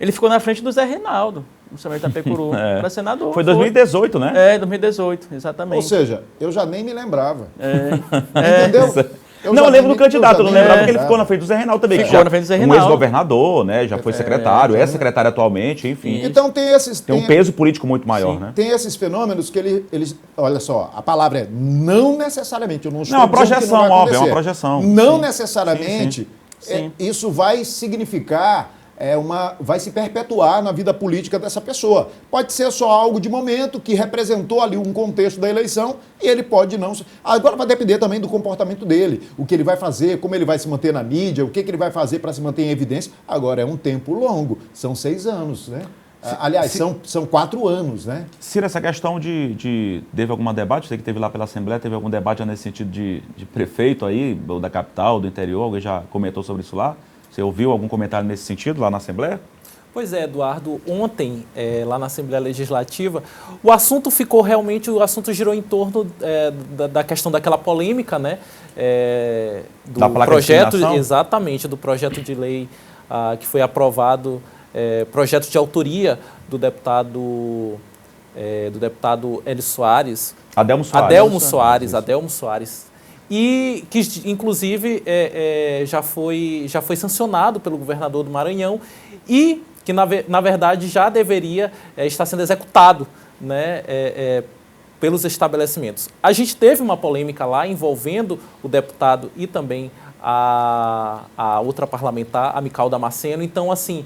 ele ficou na frente do Zé Reinaldo, o Samuel de Itapecuru, para senador. Foi 2018, né? 2018, exatamente. Ou seja, eu já nem me lembrava. Entendeu? Eu lembro do candidato, eu não lembrava que ele ficou na frente do Zé Reinaldo também. Ficou na frente do Zé Reinaldo. Um ex-governador, né? Já foi secretário, é secretário atualmente, enfim. Então tem esses... Tem um peso político muito maior, né? Tem esses fenômenos que eles... Olha só, a palavra é não necessariamente. Eu não estou Não, uma dizendo que projeção, não vai óbvio, é uma acontecer. projeção. Não necessariamente Sim. isso vai significar... vai se perpetuar na vida política dessa pessoa. Pode ser só algo de momento que representou ali um contexto da eleição e ele pode não... Agora vai depender também do comportamento dele, o que ele vai fazer, como ele vai se manter na mídia, o que ele vai fazer para se manter em evidência. Agora, é um tempo longo, são 6 anos, né? Aliás, são 4 anos, né? Ciro, essa questão teve algum debate? Você que esteve lá pela Assembleia, teve algum debate nesse sentido de prefeito aí, ou da capital, do interior? Alguém já comentou sobre isso lá? Você ouviu algum comentário nesse sentido lá na Assembleia? Pois é, Eduardo, ontem, lá na Assembleia Legislativa, o assunto girou em torno da questão daquela polêmica, né? Do da placa projeto, de exatamente, do projeto de lei que foi aprovado, projeto de autoria do deputado Hélio Soares. Adelmo Soares. E que, inclusive, já foi sancionado pelo governador do Maranhão e que, na verdade, já deveria estar sendo executado, né, pelos estabelecimentos. A gente teve uma polêmica lá envolvendo o deputado e também a outra parlamentar, a Mical Damasceno. Então, assim,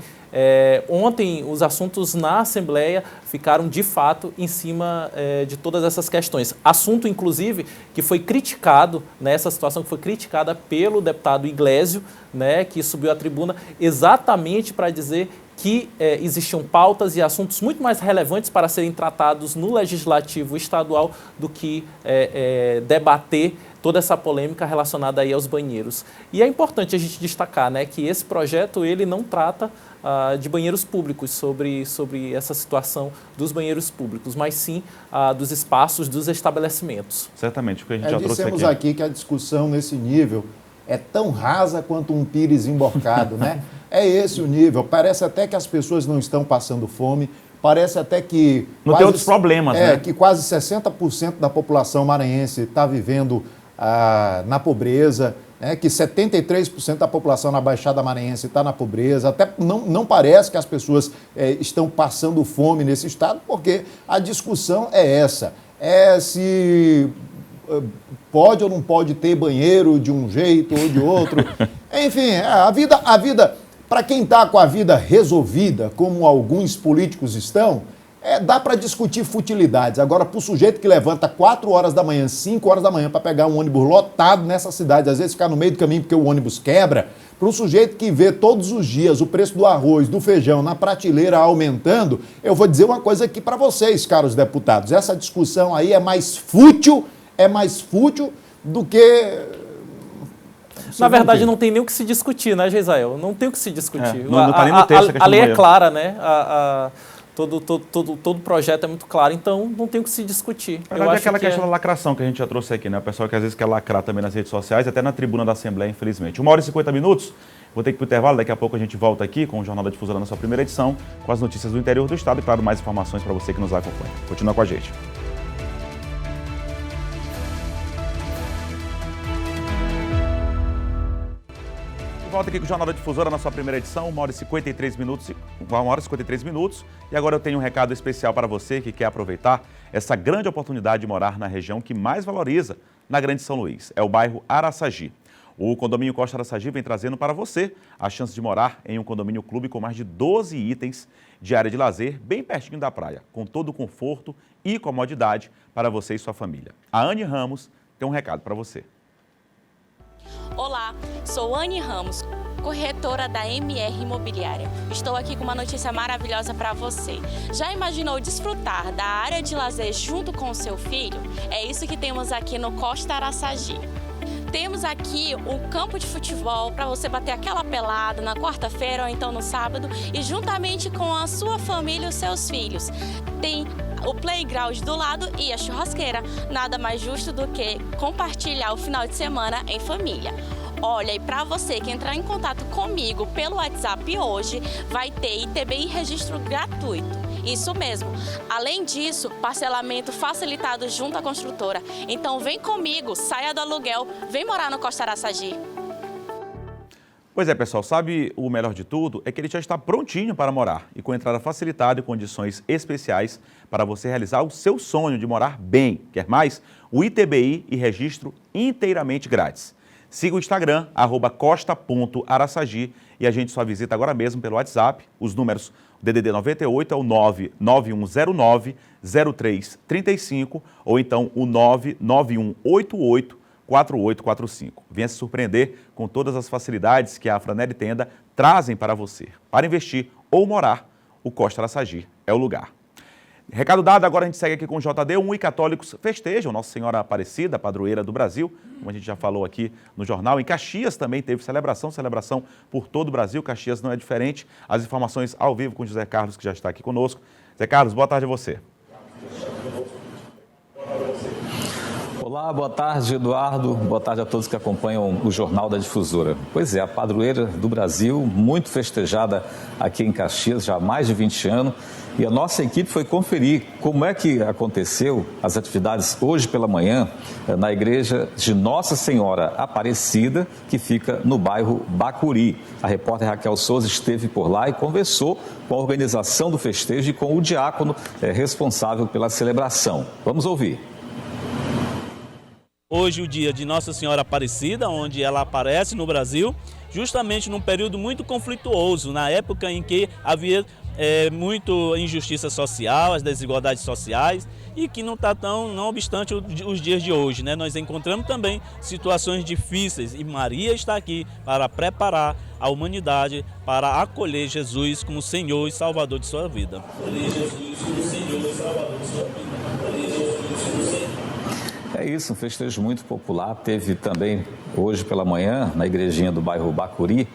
ontem os assuntos na Assembleia ficaram, de fato, em cima de todas essas questões. Assunto, inclusive, que foi criticado, nessa situação que foi criticada pelo deputado Iglesio, né, que subiu à tribuna exatamente para dizer que existiam pautas e assuntos muito mais relevantes para serem tratados no Legislativo Estadual do que debater toda essa polêmica relacionada aí aos banheiros. E é importante a gente destacar, né, que esse projeto ele não trata de banheiros públicos, sobre essa situação dos banheiros públicos, mas sim dos espaços, dos estabelecimentos. Certamente, porque a gente já trouxe dissemos aqui que a discussão nesse nível é tão rasa quanto um pires emborcado, né? É esse o nível. Parece até que as pessoas não estão passando fome, parece até que... Não tem outros problemas, né? Que quase 60% da população maranhense está vivendo na pobreza, né? Que 73% da população na Baixada Maranhense está na pobreza. Até não parece que as pessoas estão passando fome nesse estado, porque a discussão é essa. Se pode ou não pode ter banheiro de um jeito ou de outro. Enfim, a vida para quem está com a vida resolvida, como alguns políticos estão, dá para discutir futilidades. Agora, para o sujeito que levanta 4 horas da manhã, 5 horas da manhã para pegar um ônibus lotado nessa cidade, às vezes ficar no meio do caminho porque o ônibus quebra, para o sujeito que vê todos os dias o preço do arroz, do feijão na prateleira aumentando, eu vou dizer uma coisa aqui para vocês, caros deputados. Essa discussão aí é mais fútil do que... Na verdade, não tem nem o que se discutir, né, Geisael? Não tem o que se discutir. Não está nem no texto. A lei é clara, né? Todo projeto é muito claro, então não tem o que se discutir. Na verdade, é aquela questão da lacração que a gente já trouxe aqui, né? O pessoal que às vezes quer lacrar também nas redes sociais, até na tribuna da Assembleia, infelizmente. 1h50, vou ter que ir para o intervalo, daqui a pouco a gente volta aqui com o Jornal da Difusora na sua primeira edição, com as notícias do interior do estado e, claro, mais informações para você que nos acompanha. Continua com a gente. volta aqui com o Jornal da Difusora na sua primeira edição, 1h53 minutos. E agora eu tenho um recado especial para você que quer aproveitar essa grande oportunidade de morar na região que mais valoriza na Grande São Luís. É o bairro Araçagi. O condomínio Costa Araçagi vem trazendo para você a chance de morar em um condomínio clube com mais de 12 itens de área de lazer, bem pertinho da praia, com todo o conforto e comodidade para você e sua família. A Anne Ramos tem um recado para você. Olá, sou Anne Ramos, corretora da MR Imobiliária. Estou aqui com uma notícia maravilhosa para você. Já imaginou desfrutar da área de lazer junto com o seu filho? É isso que temos aqui no Costa Araçagi. Temos aqui um campo de futebol para você bater aquela pelada na quarta-feira ou então no sábado e juntamente com a sua família e os seus filhos. Tem o playground do lado e a churrasqueira. Nada mais justo do que compartilhar o final de semana em família. Olha, e para você que entrar em contato comigo pelo WhatsApp hoje, vai ter ITBI registro gratuito. Isso mesmo. Além disso, parcelamento facilitado junto à construtora. Então vem comigo, saia do aluguel, vem morar no Costa Araçagi. Pois é, pessoal, sabe o melhor de tudo? É que ele já está prontinho para morar e com entrada facilitada e condições especiais para você realizar o seu sonho de morar bem. Quer mais? O ITBI e registro inteiramente grátis. Siga o Instagram, @costa.araçagi, e a gente só visita agora mesmo pelo WhatsApp. Os números DDD 98 é o 99109-0335 ou então o 99188-4845. Venha se surpreender com todas as facilidades que a Franelli Tenda trazem para você. Para investir ou morar, o Costa Araçagi é o lugar. Recado dado, agora a gente segue aqui com o JD1 e católicos festejam Nossa Senhora Aparecida, padroeira do Brasil, como a gente já falou aqui no jornal. Em Caxias também teve celebração por todo o Brasil, Caxias não é diferente. As informações ao vivo com o José Carlos, que já está aqui conosco. José Carlos, boa tarde a você. Olá, boa tarde, Eduardo. Boa tarde a todos que acompanham o Jornal da Difusora. Pois é, a padroeira do Brasil, muito festejada aqui em Caxias, já há mais de 20 anos. E a nossa equipe foi conferir como é que aconteceu as atividades hoje pela manhã na igreja de Nossa Senhora Aparecida, que fica no bairro Bacuri. A repórter Raquel Souza esteve por lá e conversou com a organização do festejo e com o diácono responsável pela celebração. Vamos ouvir. Hoje o dia de Nossa Senhora Aparecida, onde ela aparece no Brasil, justamente num período muito conflituoso, na época em que havia muito injustiça social, as desigualdades sociais, e que não está tão, não obstante os dias de hoje, né? Nós encontramos também situações difíceis e Maria está aqui para preparar a humanidade para acolher Jesus como Senhor e Salvador de sua vida. É isso, um festejo muito popular. Teve também hoje pela manhã, na igrejinha do bairro Bacuri,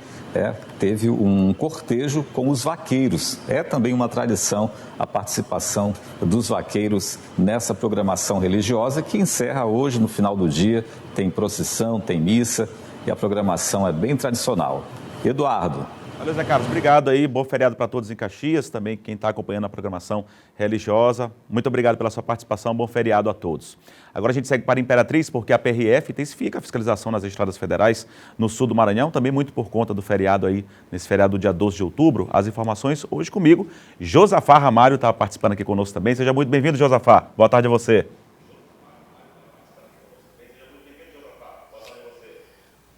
teve um cortejo com os vaqueiros. É também uma tradição a participação dos vaqueiros nessa programação religiosa que encerra hoje no final do dia. Tem procissão, tem missa e a programação é bem tradicional. Eduardo. Valeu, Zé Carlos. Obrigado aí. Bom feriado para todos em Caxias, também quem está acompanhando a programação religiosa. Muito obrigado pela sua participação. Bom feriado a todos. Agora a gente segue para Imperatriz, porque a PRF intensifica a fiscalização nas estradas federais no sul do Maranhão, também muito por conta do feriado aí, nesse feriado do dia 12 de outubro. As informações hoje comigo. Josafá Ramalho está participando aqui conosco também. Seja muito bem-vindo, Josafá. Boa tarde a você.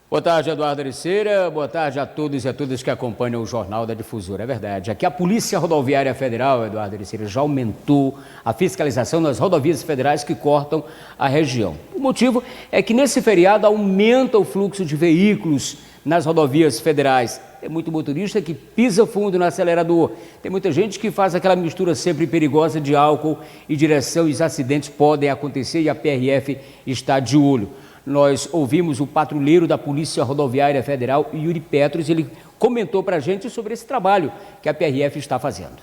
Boa tarde, Eduardo Ericeira. Boa tarde a todos e a todas que acompanham o Jornal da Difusora. É verdade, aqui a Polícia Rodoviária Federal, Eduardo Ericeira, já aumentou a fiscalização nas rodovias federais que cortam a região. O motivo é que nesse feriado aumenta o fluxo de veículos nas rodovias federais. Tem muito motorista que pisa fundo no acelerador. Tem muita gente que faz aquela mistura sempre perigosa de álcool e direção, e os acidentes podem acontecer e a PRF está de olho. Nós ouvimos o patrulheiro da Polícia Rodoviária Federal, Yuri Petros, ele comentou para a gente sobre esse trabalho que a PRF está fazendo.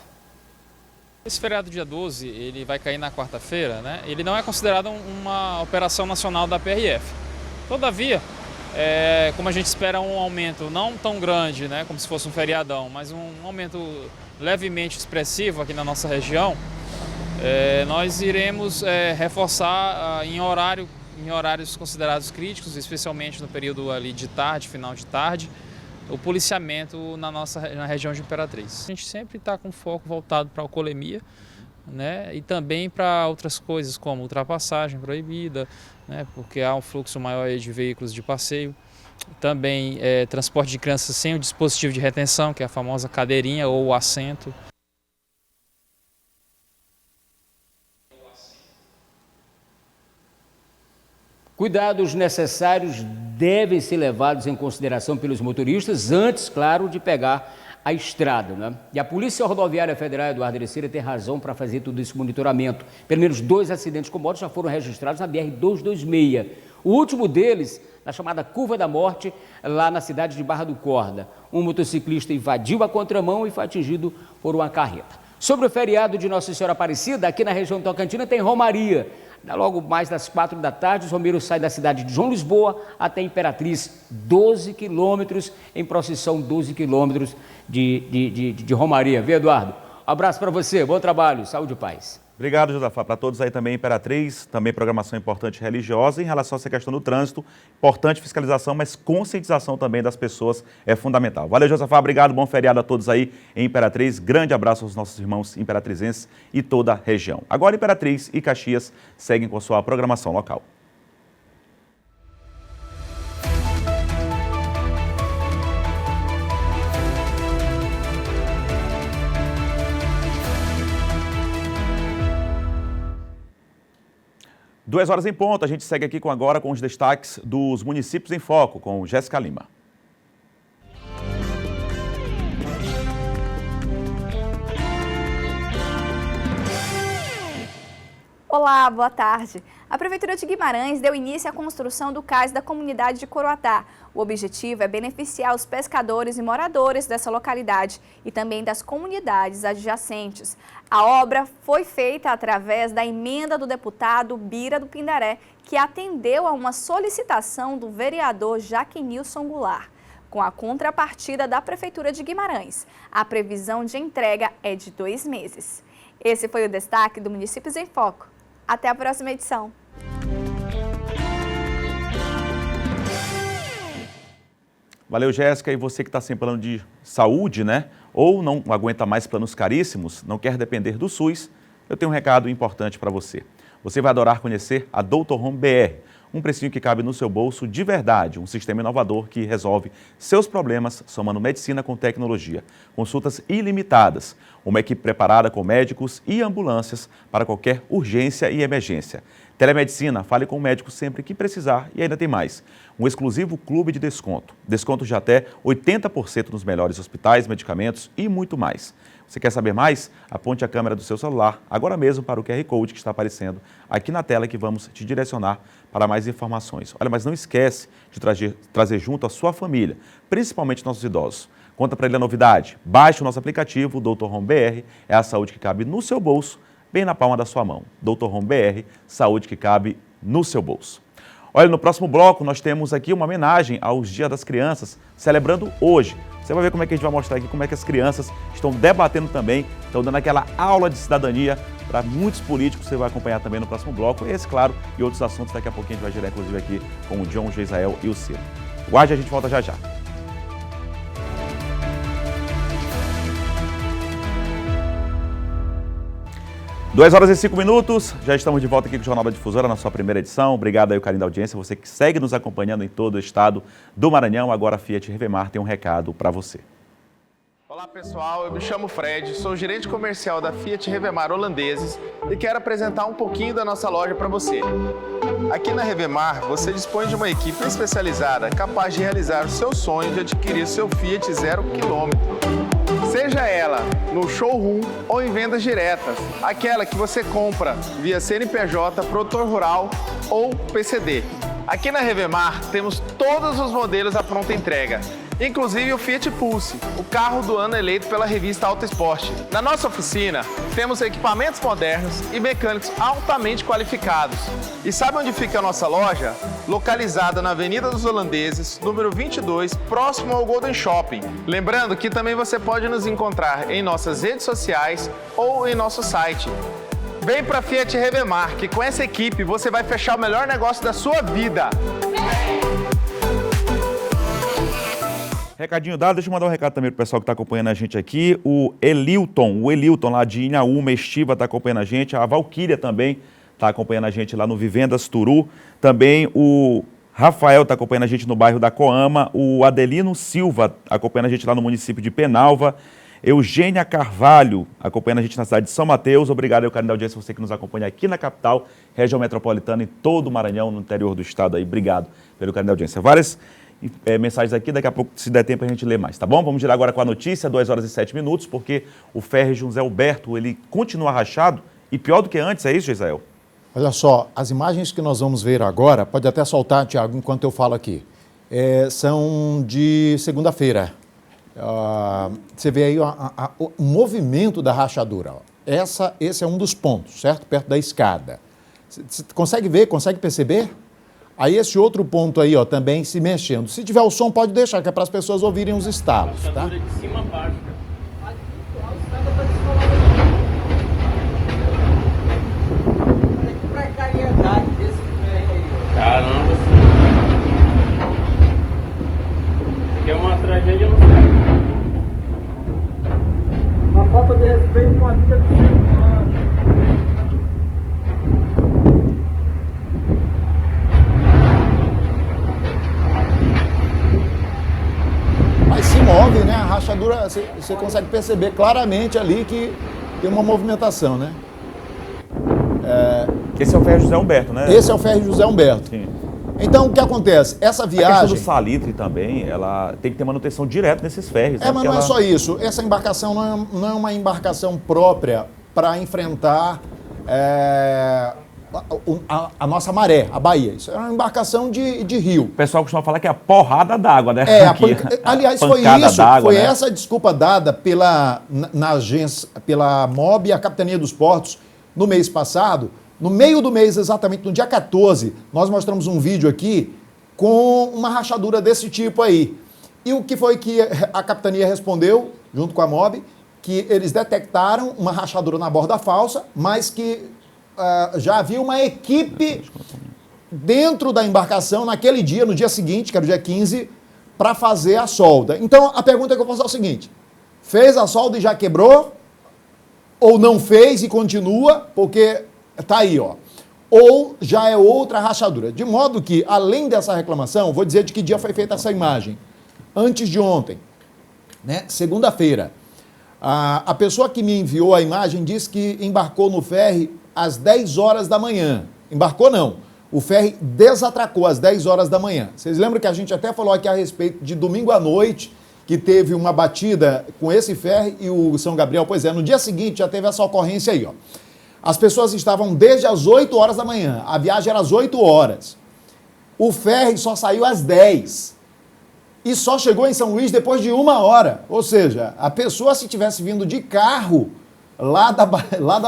Esse feriado dia 12, ele vai cair na quarta-feira, né? Ele não é considerado uma operação nacional da PRF. Todavia, como a gente espera um aumento não tão grande, né, como se fosse um feriadão, mas um aumento levemente expressivo aqui na nossa região, nós iremos reforçar em horários considerados críticos, especialmente no período ali de tarde, final de tarde, o policiamento na região de Imperatriz. A gente sempre está com foco voltado para a alcoolemia, né, e também para outras coisas como ultrapassagem proibida, né, porque há um fluxo maior de veículos de passeio. Também transporte de crianças sem o dispositivo de retenção, que é a famosa cadeirinha ou o assento. Cuidados necessários devem ser levados em consideração pelos motoristas antes, claro, de pegar a estrada, né? E a Polícia Rodoviária Federal, Eduardo Ericeira, tem razão para fazer todo esse monitoramento. Pelo menos 2 acidentes com moto já foram registrados na BR-226. O último deles, na chamada Curva da Morte, lá na cidade de Barra do Corda. Um motociclista invadiu a contramão e foi atingido por uma carreta. Sobre o feriado de Nossa Senhora Aparecida, aqui na região Tocantina tem romaria. Logo mais das 4 da tarde, os romeiros saem da cidade de João Lisboa até Imperatriz, 12 quilômetros, em procissão 12 quilômetros de romaria. Viu, Eduardo? Um abraço para você, bom trabalho, saúde e paz. Obrigado, Josafá. Para todos aí também, Imperatriz, também programação importante religiosa. Em relação a essa questão do trânsito, importante fiscalização, mas conscientização também das pessoas é fundamental. Valeu, Josafá. Obrigado. Bom feriado a todos aí em Imperatriz. Grande abraço aos nossos irmãos imperatrizenses e toda a região. Agora, Imperatriz e Caxias seguem com sua programação local. Duas horas em ponto, a gente segue aqui agora com os destaques dos municípios em foco, com Jéssica Lima. Olá, boa tarde. A Prefeitura de Guimarães deu início à construção do cais da comunidade de Coroatá. O objetivo é beneficiar os pescadores e moradores dessa localidade e também das comunidades adjacentes. A obra foi feita através da emenda do deputado Bira do Pindaré, que atendeu a uma solicitação do vereador Jaquenilson Goulart. Com a contrapartida da Prefeitura de Guimarães, a previsão de entrega é de 2 meses. Esse foi o destaque do Municípios em Foco. Até a próxima edição. Valeu, Jéssica. E você que está sem plano de saúde, né? Ou não aguenta mais planos caríssimos, não quer depender do SUS, eu tenho um recado importante para você. Você vai adorar conhecer a Dr. Home BR, um precinho que cabe no seu bolso de verdade, um sistema inovador que resolve seus problemas somando medicina com tecnologia. Consultas ilimitadas, uma equipe preparada com médicos e ambulâncias para qualquer urgência e emergência. Telemedicina, fale com o médico sempre que precisar e ainda tem mais. Um exclusivo clube de desconto. Desconto de até 80% nos melhores hospitais, medicamentos e muito mais. Você quer saber mais? Aponte a câmera do seu celular agora mesmo para o QR Code que está aparecendo aqui na tela que vamos te direcionar para mais informações. Olha, mas não esquece de trazer junto a sua família, principalmente nossos idosos. Conta para ele a novidade. Baixe o nosso aplicativo, Dr. Home BR, é a saúde que cabe no seu bolso, bem na palma da sua mão. Dr. Home BR, saúde que cabe no seu bolso. Olha, no próximo bloco nós temos aqui uma homenagem aos Dias das Crianças, celebrando hoje. Você vai ver como é que a gente vai mostrar aqui, como é que as crianças estão debatendo também, estão dando aquela aula de cidadania para muitos políticos. Você vai acompanhar também no próximo bloco. Esse, claro, e outros assuntos daqui a pouquinho a gente vai girar, inclusive, aqui com o John, o Geisael e o Ciro. Guarde, a gente volta já já. Duas horas e 5 minutos, já estamos de volta aqui com o Jornal da Difusora, na sua primeira edição. Obrigado aí, o carinho da audiência, você que segue nos acompanhando em todo o estado do Maranhão. Agora a Fiat Revemar tem um recado para você. Olá pessoal, eu me chamo Fred, sou gerente comercial da Fiat Revemar Holandeses e quero apresentar um pouquinho da nossa loja para você. Aqui na Revemar, você dispõe de uma equipe especializada capaz de realizar o seu sonho de adquirir seu Fiat 0 km. Seja ela no showroom ou em vendas diretas, aquela que você compra via CNPJ, produtor rural ou PCD. Aqui na Revemar temos todos os modelos à pronta entrega, inclusive o Fiat Pulse, o carro do ano eleito pela revista Auto Esporte. Na nossa oficina temos equipamentos modernos e mecânicos altamente qualificados. E sabe onde fica a nossa loja? Localizada na Avenida dos Holandeses, número 22, próximo ao Golden Shopping. Lembrando que também você pode nos encontrar em nossas redes sociais ou em nosso site. Vem para Fiat Revemar, que com essa equipe você vai fechar o melhor negócio da sua vida. Recadinho dado, deixa eu mandar um recado também pro pessoal que está acompanhando a gente aqui. O Elilton lá de Inhaúma, Estiva, está acompanhando a gente. A Valquíria também está acompanhando a gente lá no Vivendas Turu. Também o Rafael está acompanhando a gente no bairro da Coama. O Adelino Silva acompanhando a gente lá no município de Penalva. Eugênia Carvalho acompanhando a gente na cidade de São Mateus. Obrigado ao carinho da audiência, você que nos acompanha aqui na capital, região metropolitana e todo o Maranhão, no interior do estado aí. Obrigado pelo carinho da audiência. Várias mensagens aqui, daqui a pouco, se der tempo, a gente lê mais, tá bom? Vamos girar agora com a notícia, 2 horas e 7 minutos, porque o ferry José Alberto, ele continua rachado e pior do que antes, é isso, Gisael? Olha só, as imagens que nós vamos ver agora, pode até soltar, Tiago, enquanto eu falo aqui, são de segunda-feira. Você vê aí o movimento da rachadura. Ó. Esse é um dos pontos, certo? Perto da escada. Você consegue ver, consegue perceber? Aí esse outro ponto aí, ó, também se mexendo. Se tiver o som, pode deixar, que é para as pessoas ouvirem os estalos, tá? De cima a baixo. Caramba. Que é uma tragédia no céu. Uma falta de respeito com a vida do ser humano. Mas se move, né? A rachadura, você consegue perceber claramente ali que tem uma movimentação, né? Esse é o ferry José Humberto, né? Esse é o ferry José Humberto. Sim. Então, o que acontece? Essa viagem... A questão do salitre também, ela tem que ter manutenção direta nesses ferries. Mas não é só isso. Essa embarcação não é uma embarcação própria para enfrentar a nossa maré, a Bahia. Isso é uma embarcação de rio. O pessoal costuma falar que é a porrada d'água, né? Aliás, foi isso. Foi essa a desculpa dada pela agência, pela MOB e a Capitania dos Portos no mês passado. No meio do mês, exatamente no dia 14, nós mostramos um vídeo aqui com uma rachadura desse tipo aí. E o que foi que a capitania respondeu, junto com a MOB, que eles detectaram uma rachadura na borda falsa, mas que já havia uma equipe dentro da embarcação naquele dia, no dia seguinte, que era o dia 15, para fazer a solda. Então, a pergunta que eu faço é o seguinte: fez a solda e já quebrou? Ou não fez e continua? Porque... Tá aí, ó. Ou já é outra rachadura. De modo que, além dessa reclamação, vou dizer de que dia foi feita essa imagem. Antes de ontem, né? Segunda-feira. A pessoa que me enviou a imagem disse que embarcou no ferry às 10 horas da manhã. Embarcou não. O ferry desatracou às 10 horas da manhã. Vocês lembram que a gente até falou aqui a respeito de domingo à noite, que teve uma batida com esse ferry e o São Gabriel? Pois é, no dia seguinte já teve essa ocorrência aí, ó. As pessoas estavam desde as 8 horas da manhã, a viagem era às 8 horas. O ferry só saiu às 10 e só chegou em São Luís depois de 1 hora. Ou seja, a pessoa, se tivesse vindo de carro lá da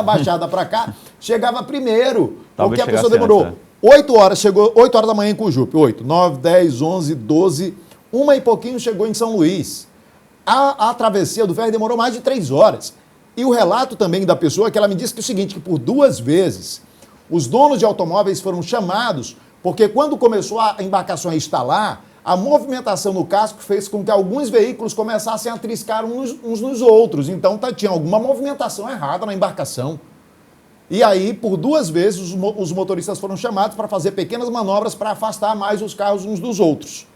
Baixada para cá, chegava primeiro. Talvez porque a pessoa demorou antes, 8 horas, chegou 8 horas da manhã em Cujupe, 8, 9, 10, 11, 12, 1 e pouquinho chegou em São Luís. A travessia do ferry demorou mais de 3 horas. E o relato também da pessoa é que ela me disse que é o seguinte, que por 2 vezes os donos de automóveis foram chamados, porque quando começou a embarcação a instalar, a movimentação no casco fez com que alguns veículos começassem a triscar uns nos outros. Então tinha alguma movimentação errada na embarcação. E aí, por 2 vezes, os motoristas foram chamados para fazer pequenas manobras para afastar mais os carros uns dos outros.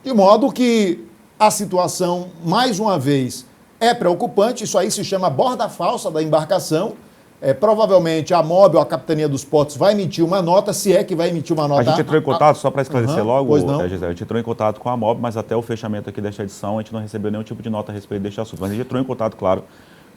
De modo que a situação, mais uma vez, é preocupante. Isso aí se chama borda falsa da embarcação. Provavelmente a MOB ou a Capitania dos Portos vai emitir uma nota, se é que vai emitir uma nota. A gente entrou em contato, só para esclarecer logo, Gisele, a gente entrou em contato com a MOB, mas até o fechamento aqui desta edição a gente não recebeu nenhum tipo de nota a respeito deste assunto. Mas a gente entrou em contato, claro,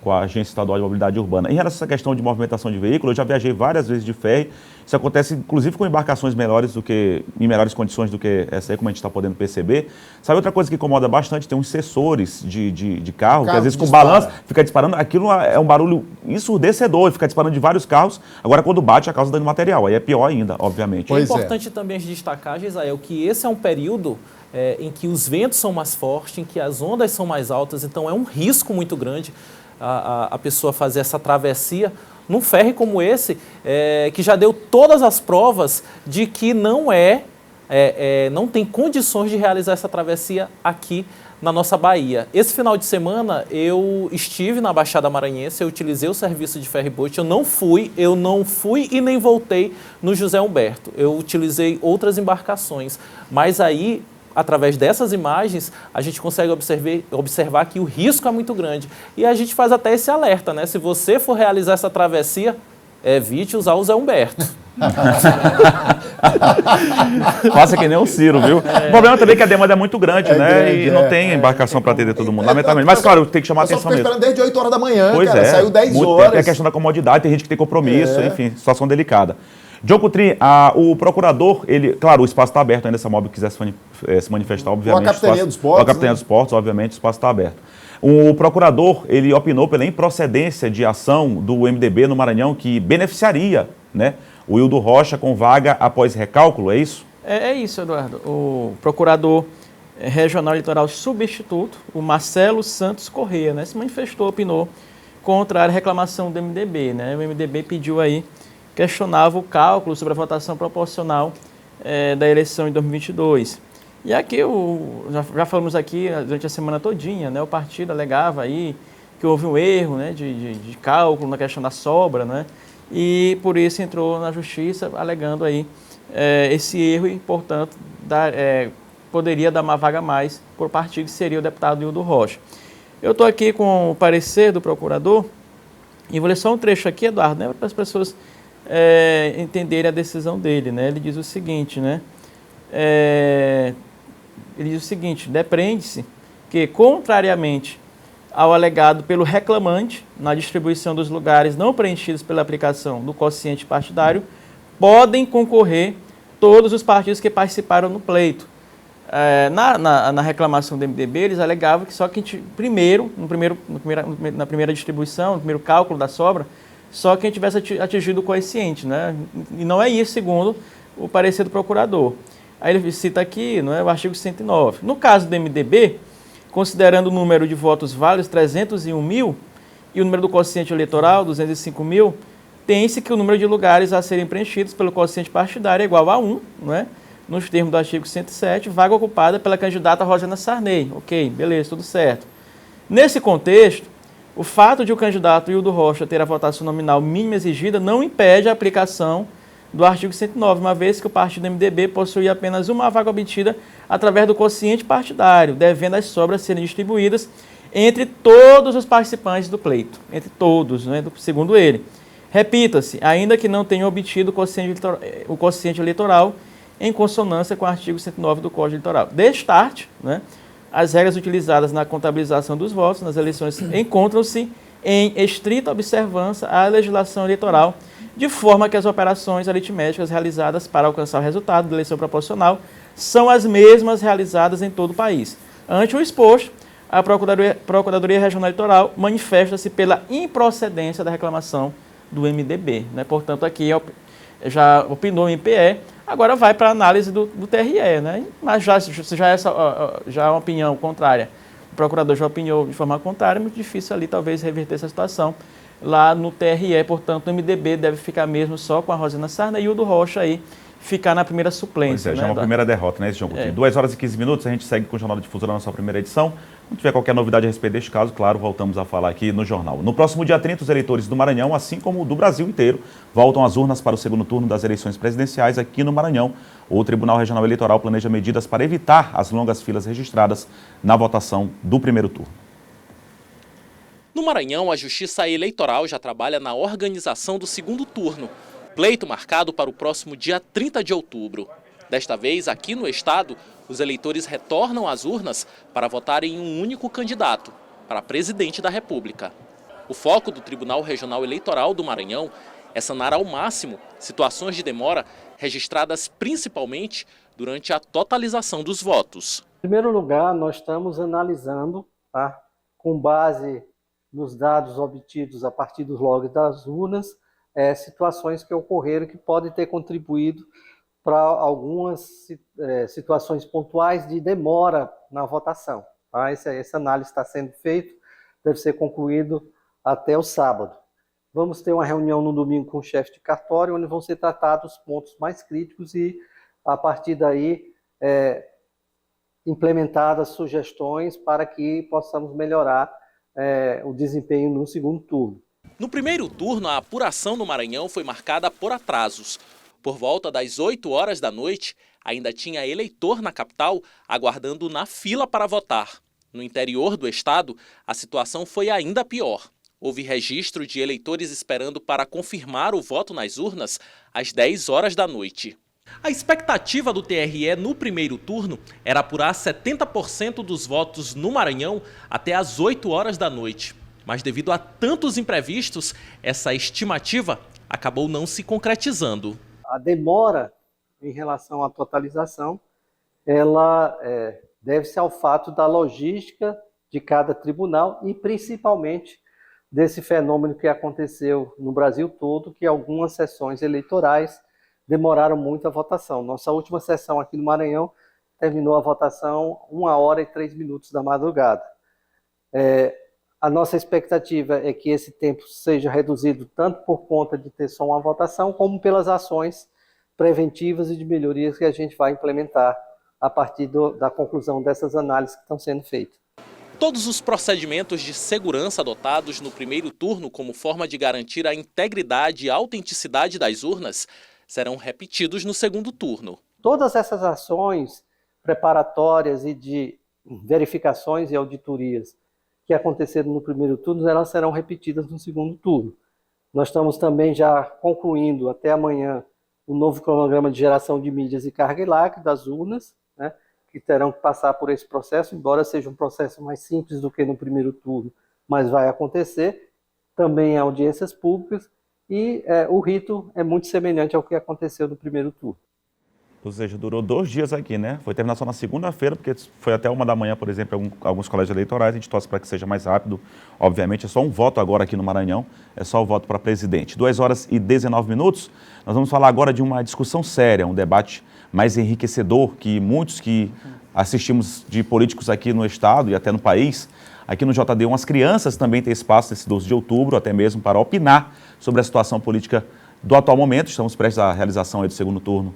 com a Agência Estadual de Mobilidade Urbana. Em relação a essa questão de movimentação de veículo, eu já viajei várias vezes de ferry. Isso acontece, inclusive, com embarcações em melhores condições do que essa aí, como a gente está podendo perceber. Sabe outra coisa que incomoda bastante? Tem uns sensores de carro, que às vezes com balanço fica disparando. Aquilo é um barulho ensurdecedor, fica disparando de vários carros. Agora, quando bate, a causa dano material. Aí é pior ainda, obviamente. É importante também destacar, Gisael, que esse é um período em que os ventos são mais fortes, em que as ondas são mais altas, então é um risco muito grande a pessoa fazer essa travessia num ferry como esse, que já deu todas as provas de que não tem condições de realizar essa travessia aqui na nossa Bahia. Esse final de semana eu estive na Baixada Maranhense, eu utilizei o serviço de ferryboat, eu não fui e nem voltei no José Humberto. Eu utilizei outras embarcações, mas aí, através dessas imagens, a gente consegue observar que o risco é muito grande. E a gente faz até esse alerta, né? Se você for realizar essa travessia, evite usar o Zé Humberto. Faça que nem o Ciro, viu? O problema também é que a demanda é muito grande, né? E não tem embarcação para atender todo mundo, lamentavelmente. Mas, claro, tem que chamar a atenção mesmo. Esperando desde 8 horas da manhã, pois cara. Saiu 10 Tem horas. a questão da comodidade, tem gente que tem compromisso, enfim, situação delicada. John Coutrin, o procurador, claro, o espaço está aberto ainda, se a MOB quiser se manifestar, obviamente. Ou a Capitania dos Portos. Ou a Capitania dos Portos, obviamente, o espaço está aberto. O procurador, ele opinou pela improcedência de ação do MDB no Maranhão, que beneficiaria, né, o Hildo Rocha com vaga após recálculo, é isso? É isso, Eduardo. O procurador regional eleitoral substituto, o Marcelo Santos Corrêa, né, se manifestou, opinou contra a reclamação do MDB, né? O MDB pediu aí, questionava o cálculo sobre a votação proporcional da eleição de 2022. E aqui, já falamos aqui durante a semana todinha, né, o partido alegava aí que houve um erro, né, de cálculo na questão da sobra, né, e por isso entrou na justiça alegando aí esse erro e, portanto, poderia dar uma vaga a mais por partido que seria o deputado Hildo Rocha. Eu estou aqui com o parecer do procurador e vou ler só um trecho aqui, Eduardo, né, para as pessoas entenderem a decisão dele, né. Ele diz o seguinte, né, depreende-se que, contrariamente ao alegado pelo reclamante na distribuição dos lugares não preenchidos pela aplicação do quociente partidário, podem concorrer todos os partidos que participaram no pleito. Na reclamação do MDB, eles alegavam que só que na primeira distribuição, no primeiro cálculo da sobra, só quem tivesse atingido o quociente, né? E não é isso, segundo o parecer do procurador. Aí ele cita aqui, não é, o artigo 109. No caso do MDB, considerando o número de votos válidos, 301 mil, e o número do quociente eleitoral, 205 mil, tem-se que o número de lugares a serem preenchidos pelo quociente partidário é igual a 1, não é? Nos termos do artigo 107, vaga ocupada pela candidata Rosana Sarney. Ok, beleza, tudo certo. Nesse contexto, o fato de o candidato Hildo Rocha ter a votação nominal mínima exigida não impede a aplicação do artigo 109, uma vez que o partido MDB possui apenas uma vaga obtida através do quociente partidário, devendo as sobras serem distribuídas entre todos os participantes do pleito, entre todos, né, segundo ele. Repita-se, ainda que não tenha obtido o quociente eleitoral em consonância com o artigo 109 do Código Eleitoral. Destarte, né, as regras utilizadas na contabilização dos votos nas eleições encontram-se em estrita observância à legislação eleitoral, de forma que as operações aritméticas realizadas para alcançar o resultado da eleição proporcional são as mesmas realizadas em todo o país. Ante o exposto, a Procuradoria Regional Eleitoral manifesta-se pela improcedência da reclamação do MDB. Né? Portanto, aqui já opinou o MPE, agora vai para a análise do TRE. Né? Mas já é uma opinião contrária. O procurador já opiniou de forma contrária, é muito difícil ali talvez reverter essa situação lá no TRE, portanto, o MDB deve ficar mesmo só com a Rosana Sarney e o do Rocha aí ficar na primeira suplência. Pois já é uma primeira derrota, né, João Coutrin? 2 horas e 15 minutos, a gente segue com o Jornal da Difusora na sua primeira edição. Se tiver qualquer novidade a respeito deste caso, claro, voltamos a falar aqui no jornal. No próximo dia 30, os eleitores do Maranhão, assim como do Brasil inteiro, voltam às urnas para o segundo turno das eleições presidenciais aqui no Maranhão. O Tribunal Regional Eleitoral planeja medidas para evitar as longas filas registradas na votação do primeiro turno. No Maranhão, a Justiça Eleitoral já trabalha na organização do segundo turno, pleito marcado para o próximo dia 30 de outubro. Desta vez, aqui no estado, os eleitores retornam às urnas para votar em um único candidato, para presidente da República. O foco do Tribunal Regional Eleitoral do Maranhão é sanar ao máximo situações de demora registradas principalmente durante a totalização dos votos. Em primeiro lugar, nós estamos analisando, tá, com base nos dados obtidos a partir dos logs das urnas, situações que ocorreram que podem ter contribuído para algumas situações pontuais de demora na votação. Tá? Essa análise está sendo feita, deve ser concluído até o sábado. Vamos ter uma reunião no domingo com o chefe de cartório, onde vão ser tratados os pontos mais críticos e, a partir daí, implementadas sugestões para que possamos melhorar o desempenho no segundo turno. No primeiro turno, a apuração no Maranhão foi marcada por atrasos. Por volta das 8 horas da noite, ainda tinha eleitor na capital aguardando na fila para votar. No interior do estado, a situação foi ainda pior. Houve registro de eleitores esperando para confirmar o voto nas urnas às 10 horas da noite. A expectativa do TRE no primeiro turno era apurar 70% dos votos no Maranhão até às 8 horas da noite. Mas devido a tantos imprevistos, essa estimativa acabou não se concretizando. A demora em relação à totalização, ela deve-se ao fato da logística de cada tribunal e principalmente desse fenômeno que aconteceu no Brasil todo, que algumas sessões eleitorais demoraram muito a votação. Nossa última sessão aqui no Maranhão terminou a votação 1 hora e 3 minutos da madrugada. A nossa expectativa é que esse tempo seja reduzido tanto por conta de ter só uma votação, como pelas ações preventivas e de melhorias que a gente vai implementar a partir da conclusão dessas análises que estão sendo feitas. Todos os procedimentos de segurança adotados no primeiro turno como forma de garantir a integridade e autenticidade das urnas serão repetidos no segundo turno. Todas essas ações preparatórias e de verificações e auditorias que aconteceram no primeiro turno, elas serão repetidas no segundo turno. Nós estamos também já concluindo até amanhã o novo cronograma de geração de mídias e carga e lacre das urnas, né, que terão que passar por esse processo, embora seja um processo mais simples do que no primeiro turno, mas vai acontecer. Também audiências públicas e o rito é muito semelhante ao que aconteceu no primeiro turno. Ou seja, durou 2 dias aqui, né? Foi terminar só na segunda-feira, porque foi até 1 da manhã, por exemplo, alguns colégios eleitorais. A gente torce para que seja mais rápido. Obviamente, é só um voto agora aqui no Maranhão. É só o voto para presidente. 2 horas e 19 minutos. Nós vamos falar agora de uma discussão séria, um debate mais enriquecedor, que muitos que assistimos de políticos aqui no estado e até no país, aqui no JD1, as crianças também têm espaço nesse 12 de outubro, até mesmo para opinar sobre a situação política do atual momento. Estamos prestes à realização aí do segundo turno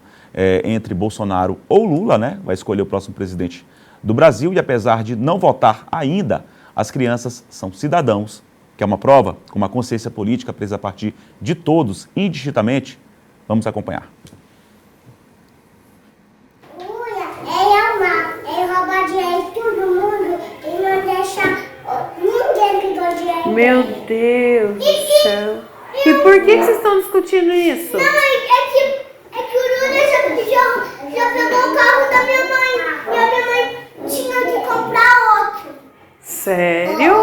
entre Bolsonaro ou Lula, né? Vai escolher o próximo presidente do Brasil e apesar de não votar ainda, as crianças são cidadãos, que é uma prova com uma consciência política presa a partir de todos, indistintamente. Vamos acompanhar. Ele rouba dinheiro de todo mundo e não deixa ninguém que dá dinheiro. Meu Deus do céu. E por que vocês estão discutindo isso? Não, é que o Lula já pegou o carro da minha mãe. E a minha mãe tinha que comprar outro. Sério?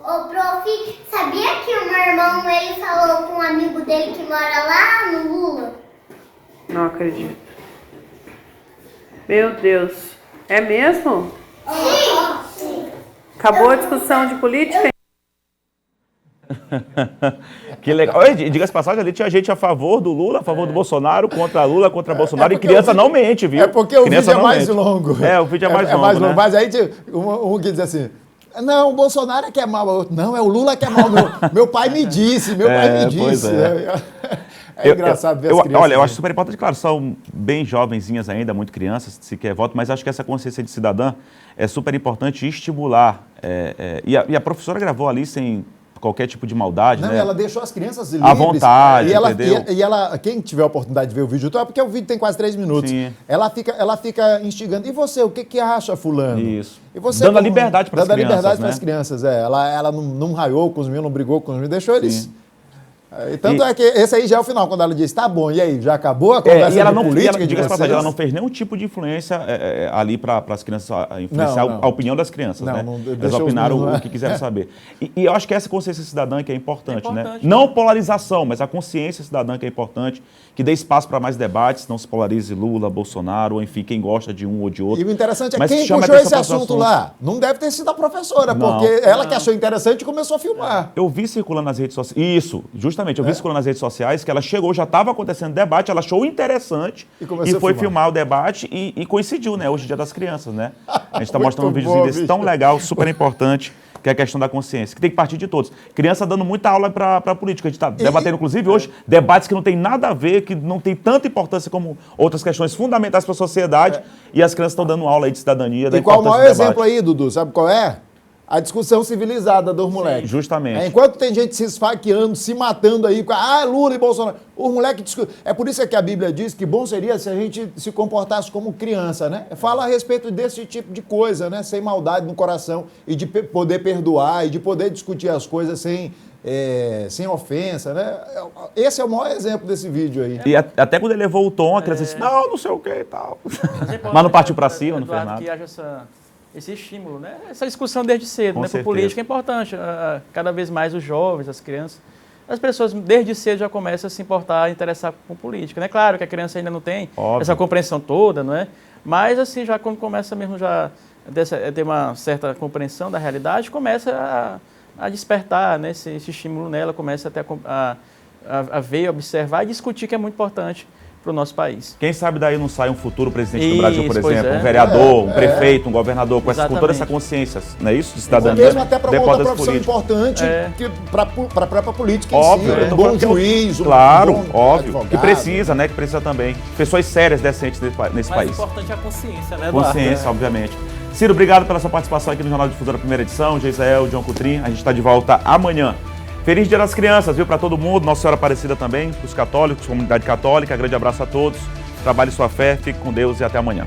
Ô, prof, sabia que o meu irmão, ele falou com um amigo dele que mora lá no Lula? Não acredito. Meu Deus. É mesmo? Sim. Acabou a discussão de política? Que legal. Diga-se passagem, ali tinha gente a favor do Lula, a favor do Bolsonaro, contra Lula, contra Bolsonaro. E criança não mente, viu? É porque o criança vídeo é mais longo. O vídeo é mais longo, né? Mas aí um que diz assim, não, o Bolsonaro é que é mal. Não, é o Lula que é mal. Meu pai me disse, Pois é. É engraçado ver as crianças. Olha, eu acho super importante, claro, são bem jovenzinhas ainda, muito crianças, se quer voto, mas acho que essa consciência de cidadã é super importante estimular. E a professora gravou ali sem qualquer tipo de maldade, não, né? Ela deixou as crianças livres. À vontade, entendeu? E ela, quem tiver a oportunidade de ver o vídeo, porque o vídeo tem quase 3 minutos. Sim. Ela fica instigando. E você, o que acha, fulano? Isso. E você, dando a liberdade para as crianças, Dando a liberdade né? para as crianças, Ela não raiou com os meninos, não brigou com os meninos, deixou eles... Tanto é que esse aí já é o final, quando ela disse, tá bom, e aí, já acabou a conversa de política de vocês? Ela não fez nenhum tipo de influência ali para as crianças, influenciar a opinião das crianças, né? Eles opinaram o que quiseram saber. E eu acho que essa consciência cidadã que é importante, né? Não polarização, mas a consciência cidadã que é importante, que dê espaço para mais debates, não se polarize Lula, Bolsonaro, ou enfim, quem gosta de um ou de outro. E o interessante é mas quem puxou esse assunto lá. Não deve ter sido a professora, porque ela que achou interessante e começou a filmar. Eu vi circulando nas redes sociais, isso, justamente, eu vi circulando nas redes sociais que ela chegou, já estava acontecendo debate, ela achou interessante e foi filmar o debate e coincidiu, né? Hoje é Dia das Crianças, né? A gente está mostrando um videozinho desse tão legal, super importante, que é a questão da consciência, que tem que partir de todos. Criança dando muita aula para a política. A gente está debatendo, inclusive, hoje, debates que não tem nada a ver, que não tem tanta importância como outras questões fundamentais para a sociedade, e as crianças estão dando aula aí de cidadania. E qual o maior exemplo aí, Dudu? Sabe qual é? A discussão civilizada dos moleques. Justamente. Enquanto tem gente se esfaqueando, se matando aí, Lula e Bolsonaro, os moleques discutem. É por isso que a Bíblia diz que bom seria se a gente se comportasse como criança, né? Fala a respeito desse tipo de coisa, né? Sem maldade no coração e de poder perdoar e de poder discutir as coisas sem ofensa, né? Esse é o maior exemplo desse vídeo aí. E até quando ele levou o tom, a criança disse, não sei o que e tal. Mas não partiu para cima, não fez nada. Que haja esse estímulo, né? Essa discussão desde cedo, né? Por política é importante. Cada vez mais os jovens, as crianças, as pessoas desde cedo já começam a se importar, a interessar com política, né? Claro que a criança ainda não tem essa compreensão toda, não é? Mas assim, já quando começa mesmo já a ter uma certa compreensão da realidade, começa a despertar, né? Esse estímulo nela, começa até a ver, observar e discutir, que é muito importante para o nosso país. Quem sabe daí não sai um futuro presidente do Brasil, por exemplo, um vereador, um prefeito, um governador, com toda essa consciência, não é isso? De cidadania. Mesmo até para uma outra profissão importante para a própria política óbvio, em si. Um bom juiz, claro, um bom óbvio, advogado. que precisa, né? Que precisa também. Pessoas sérias, decentes nesse país. Mais importante é a consciência, né, Eduardo? Consciência, obviamente. Ciro, obrigado pela sua participação aqui no Jornal de Difusora, primeira edição. Geisael, John Coutrin, a gente está de volta amanhã. Feliz Dia das Crianças, viu, para todo mundo, Nossa Senhora Aparecida também, para os católicos, comunidade católica. Grande abraço a todos. Trabalhe sua fé, fique com Deus e até amanhã.